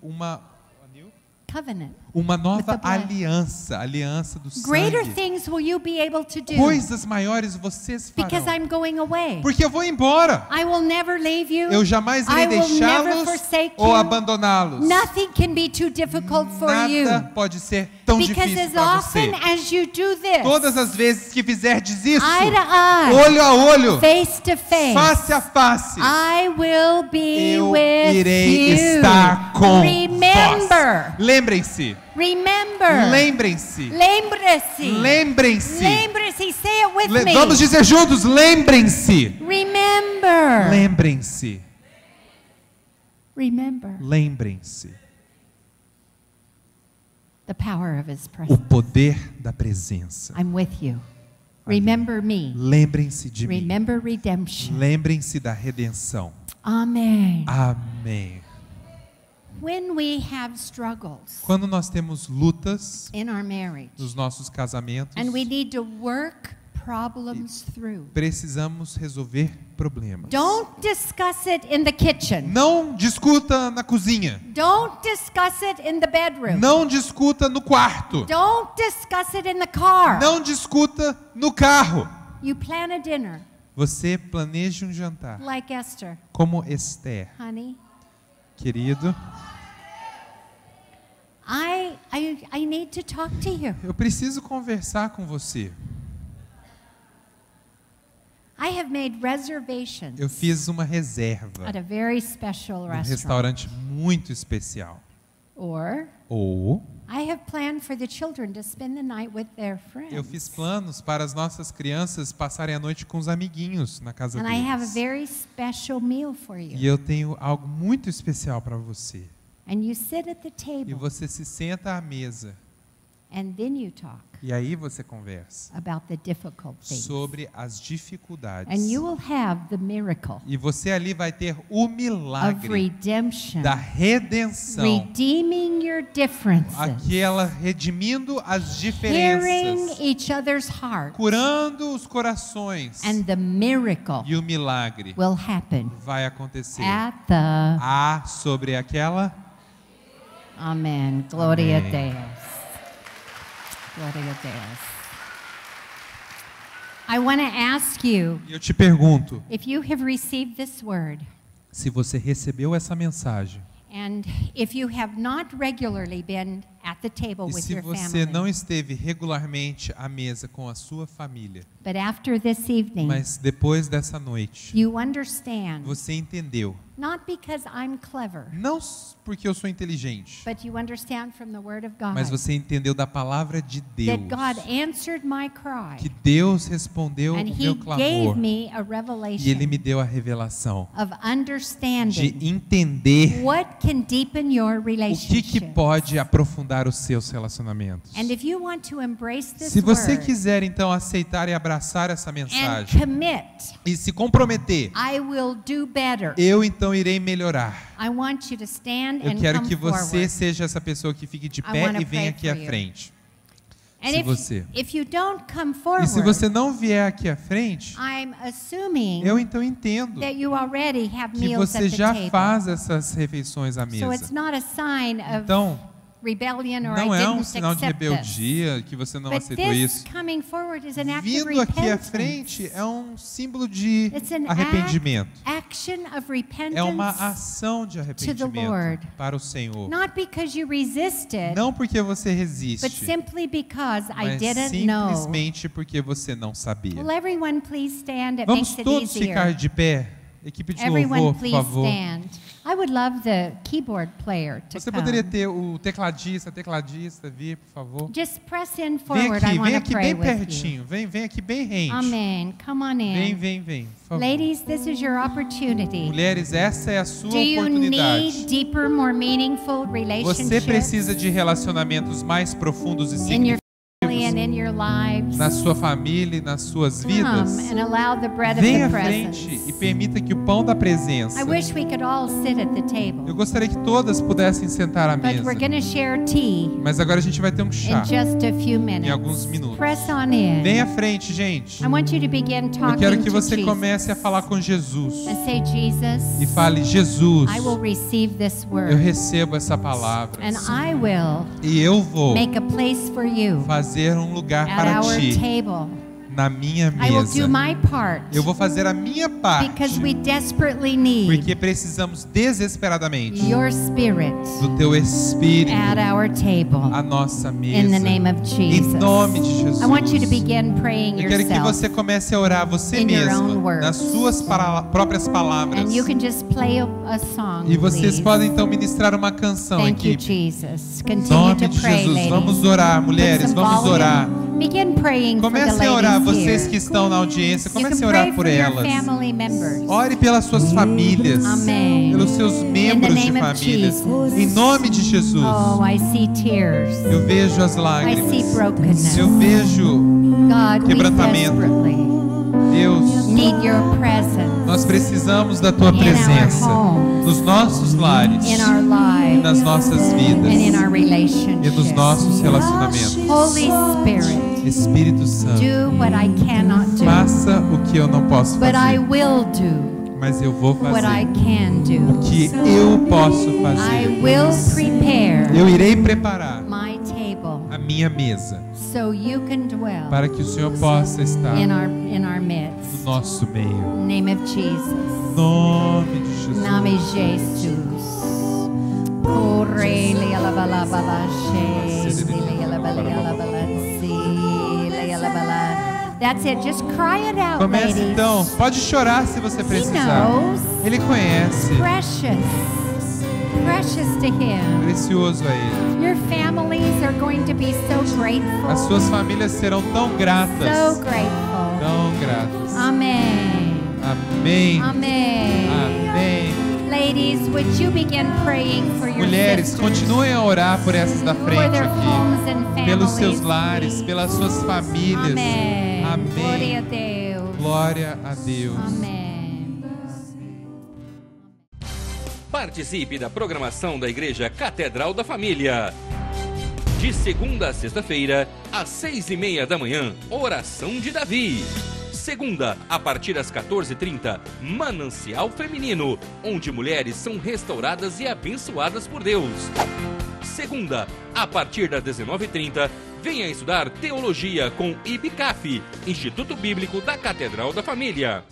Covenant. uma With nova the blood. aliança, aliança do Greater sangue. things will you be able to do Coisas maiores vocês because farão, I'm going away. porque eu vou embora. I will never leave you. Eu jamais irei I will never deixá-los forsake ou you. abandoná-los. Nothing can be too difficult for you. Nada pode ser tão Because difícil as para você. often as you do this, Todas as vezes que fizerdes isso, eye to eye, olho a olho, face to face, face a face, I will be eu with irei you. estar com Remember. vós. Lembrem-se, Remember. lembrem-se, Lembre-se. lembrem-se. Lembre-se. Say it with me. Vamos dizer juntos, lembrem-se. Remember. Lembrem-se. Remember Lembrem-se. the power of his O presence. poder da presença. I'm with you. Remember me. Lembrem-se de mim. Remember redemption. Lembrem-se da redenção. Amen. Amém. When we have struggles Quando nós temos lutas in our marriage nos nossos casamentos, and we need to work problems through, precisamos resolver problemas. don't discuss it in the kitchen. Não discuta na cozinha. Don't discuss it in the bedroom. Não discuta no quarto. Don't discuss it in the car. Não discuta no carro. You plan a dinner Você planeja um jantar, like Esther. como Esther. Honey, Querido, I need to talk to you. eu preciso conversar com você. I have made reservations Eu fiz uma reserva at a very special num restaurant. restaurante muito especial. Or Ou I have planned for the children to spend the night with their friends. eu fiz planos para as nossas crianças passarem a noite com os amiguinhos na casa And I have a deles. very special meal for E you. eu tenho algo muito especial para você. And you sit at the E table você se senta à mesa. and then you talk E aí você conversa about the difficult things. sobre as dificuldades. And you will have the miracle E você ali vai ter o of milagre redemption. da redenção. Redeeming your differences. Aquela redimindo as Hearing diferenças. each other's heart. Curando os corações. And the miracle E o milagre will happen vai acontecer. at the... Sobre aquela. Amen. Gloria a Amém. Deus. Gloria a Deus. I want to ask you E eu te pergunto, if you have received this word se você recebeu essa mensagem and if you have not regularly been at the table e with se your você não family, esteve regularmente à mesa com a sua família, but after this evening, mas depois dessa noite you understand, você entendeu, not because I'm clever, não porque eu sou inteligente, but you understand from the Word of God mas você entendeu da palavra de Deus, that God answered my cry que Deus respondeu and o He meu gave clamor me a e Ele revelation me deu a revelação of de understanding entender what can deepen your o que relationship. pode aprofundar os seus relacionamentos. And if you want to embrace this Se você word quiser então aceitar e abraçar essa and mensagem commit, e se comprometer, I will do better. eu então irei melhorar. I want you to stand Eu and quero come que você forward. seja essa pessoa que fique de I pé wanna e venha pray aqui for à you. frente. And se você- if you don't come E forward, se você não vier aqui à frente, I'm assuming eu então entendo that you already have que meals você at the já table. faz essas refeições à So it's mesa. not a sign of Então, rebellion or não I é didn't um sinal de accept this. rebeldia que você não But aceitou this isso. coming forward is an act of Vindo aqui à repentance. frente é um símbolo de It's an arrependimento. action of repentance. É uma ação de Lord. arrependimento para o Senhor. Not because you resisted, Não porque você but resiste, simply because I mas didn't know. simplesmente porque você não sabia. Will everyone please stand? It Vamos makes it todos ficar easier. de pé. Equipe de Everyone louvor, por please favor. stand. I would love the keyboard player to Você come. poderia ter o tecladista vir, por favor. Just press in Vem forward. I aqui, want vem to aqui pray bem with you. pertinho. Vem aqui bem rente. Amen. Come on in. Vem, por favor. Ladies, this is your opportunity. Mulheres, essa é a sua Do you oportunidade. need deeper, more meaningful Você relationships precisa de relacionamentos mais profundos e in your significativos family and in your lives. na sua família e nas suas vidas, Come and allow the bread of venha the à frente presence. e permita que o pão da presença. I wish we could all sit at the table. Eu gostaria que todas pudessem sentar à But mesa. we're going to share tea Mas agora a gente vai ter um chá in just a few minutes. em alguns minutos. Press on in. Venha à frente, gente. I want you to begin Eu talking quero que to você Jesus comece a falar com Jesus and say, Jesus, e fale: Jesus, I will receive this eu word recebo essa palavra and I will e eu vou make a place for you fazer um lugar at para our ti table. na minha I will do mesa. my part Eu vou fazer a minha parte because we desperately need porque precisamos desesperadamente your spirit do teu Espírito at our table. à nossa In the mesa. name of Em Jesus. nome de Jesus. I want you to begin praying Eu quero que yourself. você comece a orar você in your own mesmo, words. nas suas próprias palavras. And you can just play a song, E vocês please. podem então ministrar uma canção, Thank you, equipe. Jesus. Em Continue nome to de pray, Jesus, ladies. vamos orar, Put mulheres, some vamos volume. orar. Begin praying for the Comecem a orar, ladies vocês here. que estão na audiência, You can comecem a pray orar por for your elas. family members. Ore pelas suas famílias, Amém. pelos seus membros de name of família. Jesus. Em nome de Jesus, Oh, I see tears. eu vejo as I see lágrimas. brokenness. Eu vejo, God, we quebrantamento. desperately Deus, need your presence nós precisamos da tua in our presença homes, nos nossos lares, in our lives, nas nossas and in vidas our e nos relationships. nossos relacionamentos. Holy Spirit, Espírito Santo, do what I cannot do, faça o que eu não posso but I fazer, will do mas eu vou what I fazer can o do. que eu posso I fazer. will prepare Eu irei preparar my table a minha mesa so you can dwell para que o Senhor possa estar in our no midst. nosso meio. In the name of Jesus. Em nome de Jesus. Name Jesus. Corre le alabala bala she le alabala alabala si le alabala. That's it. Just cry it out, Comece ladies. então. Pode chorar se você He precisar. knows. Ele conhece. Precious. Precious to him. Precioso a Ele. Your families are going to be so grateful. As suas famílias serão tão gratas. So grateful. Tão gratas. Amen. Amém. Amen. Amém. Ladies, would you begin praying for your Mulheres, sisters? continuem a orar por essas da For frente their homes aqui. and families. Pelos seus lares, pelas suas famílias. Amém. Glória a Amém. Deus. Glória a Deus. Amém. Participe da programação da Igreja Catedral da Família. De segunda a sexta-feira, às 6:30 da manhã, Oração de Davi. Segunda, a partir das 14h30, Manancial Feminino, onde mulheres são restauradas e abençoadas por Deus. Segunda, a partir das 19h30, venha estudar Teologia com IBCAF, Instituto Bíblico da Catedral da Família.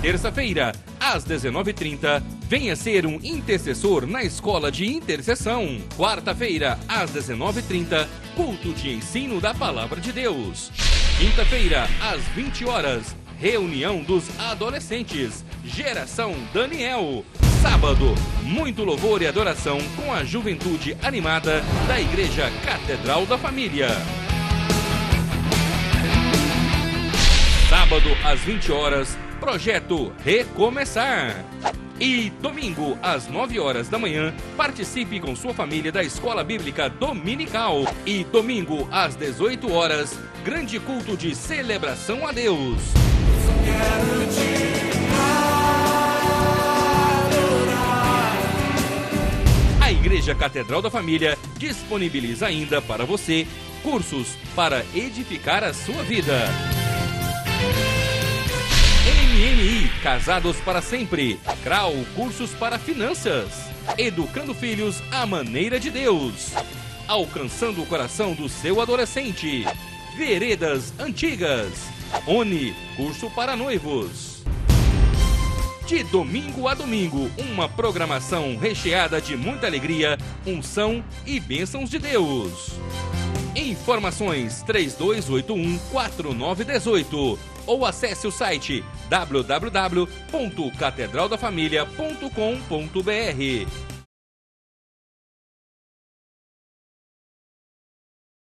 Terça-feira, às 19h30, venha ser um intercessor na Escola de Intercessão. Quarta-feira, às 19h30, culto de ensino da Palavra de Deus. Quinta-feira, às 20 horas, reunião dos adolescentes, Geração Daniel. Sábado, muito louvor e adoração com a juventude animada da Igreja Catedral da Família. Sábado, às 20 horas, Projeto Recomeçar. E domingo, às 9 horas da manhã, participe com sua família da Escola Bíblica Dominical. E domingo, às 18 horas, grande culto de celebração a Deus. A Igreja Catedral da Família disponibiliza ainda para você cursos para edificar a sua vida. MMI, Casados para Sempre. CRAU, Cursos para Finanças. Educando Filhos à Maneira de Deus. Alcançando o coração do seu adolescente. Veredas Antigas. ONI, Curso para Noivos. De domingo a domingo, uma programação recheada de muita alegria, unção e bênçãos de Deus. Informações 3281-4918 ou acesse o site www.catedraldafamilia.com.br.